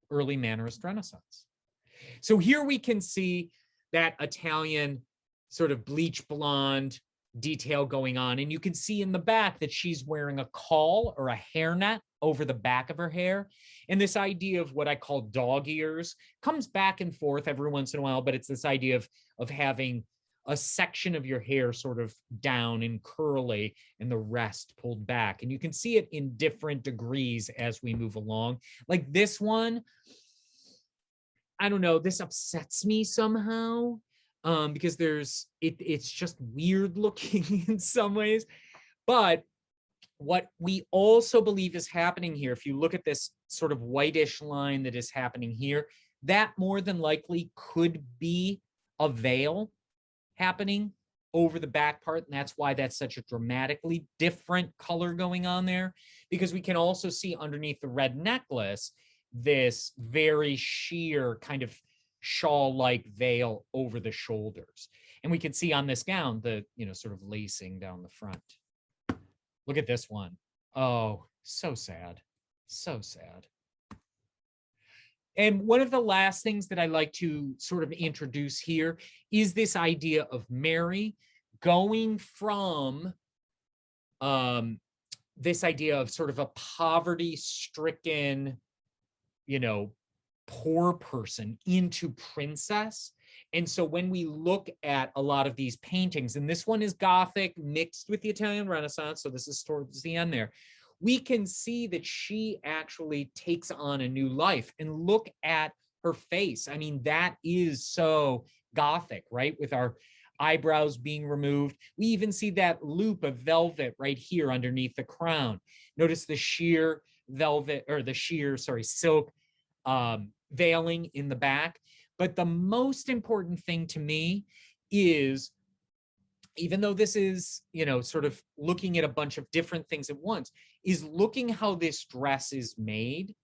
early Mannerist Renaissance. So here we can see that Italian sort of bleach blonde detail going on. And you can see in the back that she's wearing a caul or a hairnet over the back of her hair. And this idea of what I call dog ears comes back and forth every once in a while, but it's this idea of having a section of your hair sort of down and curly and the rest pulled back. And you can see it in different degrees as we move along. Like this one, I don't know, this upsets me somehow, because it's just weird looking in some ways. But what we also believe is happening here, if you look at this sort of whitish line that is happening here, that more than likely could be a veil happening over the back part. And that's why that's such a dramatically different color going on there, because we can also see underneath the red necklace this very sheer kind of shawl-like veil over the shoulders. And we can see on this gown the, sort of lacing down the front. Look at this one. Oh, so sad. So sad. And one of the last things that I like to sort of introduce here is this idea of Mary going from this idea of sort of a poverty-stricken, poor person into princess. And so when we look at a lot of these paintings, and this one is Gothic mixed with the Italian Renaissance, so this is towards the end there, we can see that she actually takes on a new life. And look at her face. I mean, that is so Gothic, right? With our eyebrows being removed. We even see that loop of velvet right here underneath the crown. Notice the sheer velvet, or the sheer, silk veiling in the back. But the most important thing to me is, even though this is, sort of looking at a bunch of different things at once, is looking how this dress is made.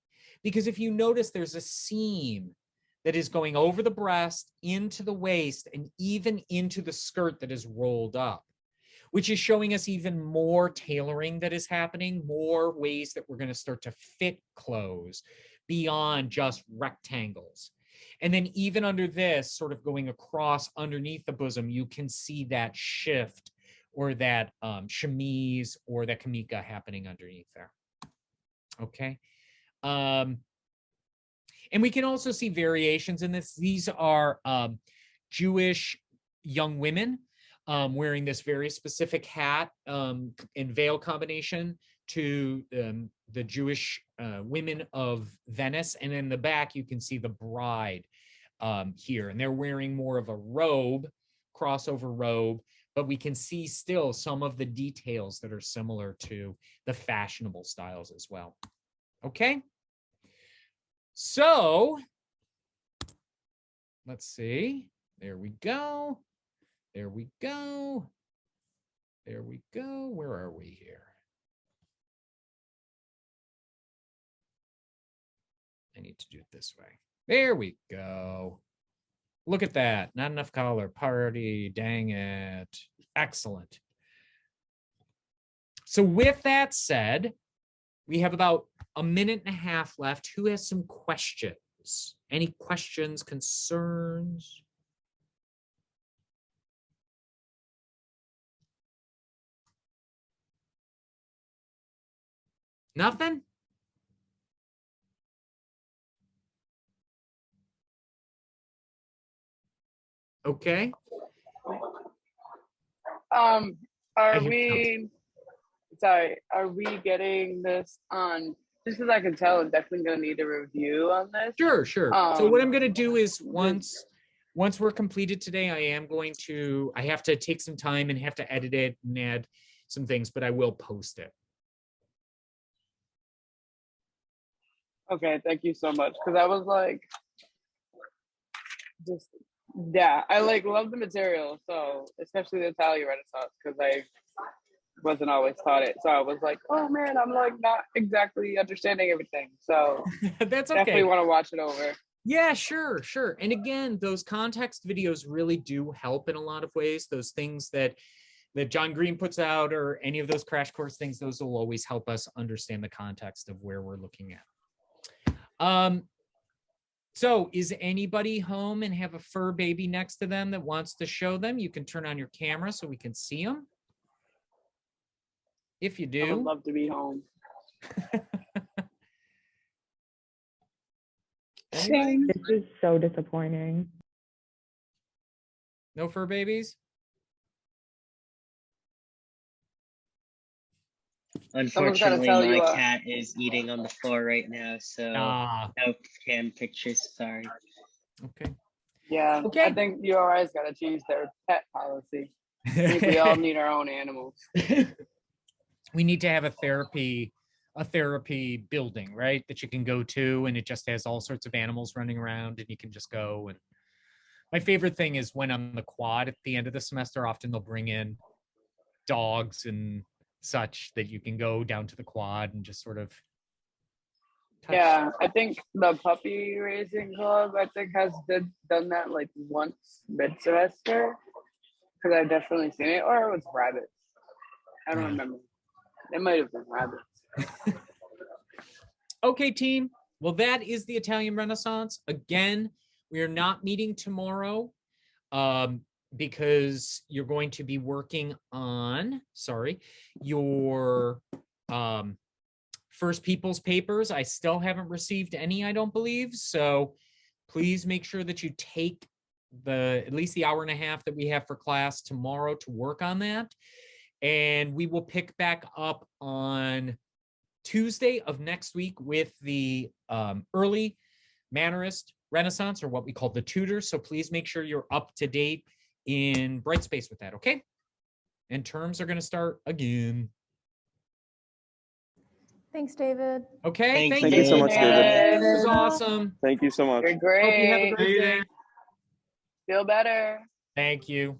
Because if you notice, there's a seam that is going over the breast, into the waist, and even into the skirt that is rolled up, which is showing us even more tailoring that is happening, more ways that we're going to start to fit clothes beyond just rectangles. And then even under this, sort of going across underneath the bosom, you can see that shift, or that chemise or that kamika happening underneath there. Okay. And we can also see variations in this. These are Jewish young women wearing this very specific hat and veil combination to the Jewish women of Venice. And in the back, you can see the bride here. And they're wearing more of a robe, crossover robe, but we can see still some of the details that are similar to the fashionable styles as well. Okay. So let's see. There we go. There we go. There we go. Where are we here? I need to do it this way. There we go. Look at that. Not enough color. Party. Dang it. Excellent. So with that said, we have about a minute and a half left. Who has some questions? Any questions, concerns? Nothing? Okay. Are we getting this on, just as I can tell, I'm definitely gonna need a review on this. Sure. So what I'm going to do is once once we're completed today, I have to take some time and have to edit it and add some things, but I will post it. Okay, thank you so much. Because I was like, just yeah, I like love the material. So especially the Italian Renaissance, because I wasn't always taught it. So I was like, oh man, I'm like not exactly understanding everything. So That's definitely okay. want to watch it over. Yeah, sure, sure. And again, those context videos really do help in a lot of ways. Those things that John Green puts out or any of those crash course things, those will always help us understand the context of where we're looking at. So is anybody home and have a fur baby next to them that wants to show them? You can turn on your camera so we can see them. If you I would do. love to be home. Anybody? This is so disappointing. No fur babies? Unfortunately, tell my you, cat is eating on the floor right now, so Ah, no cam pictures. Sorry. okay. Yeah, Okay. I think URI's got to change their pet policy. I think we all need our own animals. We need to have a therapy building, right? That you can go to, and it just has all sorts of animals running around, and you can just go. And my favorite thing is when on the quad at the end of the semester, often they'll bring in dogs and such that you can go down to the quad and just sort of touch. Yeah, I think the puppy raising club has done that like once mid-semester, because I've definitely seen it, or it was rabbits. I don't remember. It might have been rabbits. Okay, team. Well, that is the Italian Renaissance. Again, we are not meeting tomorrow because you're going to be working on, your First People's papers. I still haven't received any, I don't believe. So please make sure that you take at least the hour and a half that we have for class tomorrow to work on that. And we will pick back up on Tuesday of next week with the early Mannerist Renaissance, or what we call the Tudors. So please make sure you're up to date in Brightspace with that, okay? And terms are going to start again. Thanks, David. Okay, Thank thank you so much, David. This was awesome. Thank you so much. You're Hope you have a great. great day. Feel better. Thank you.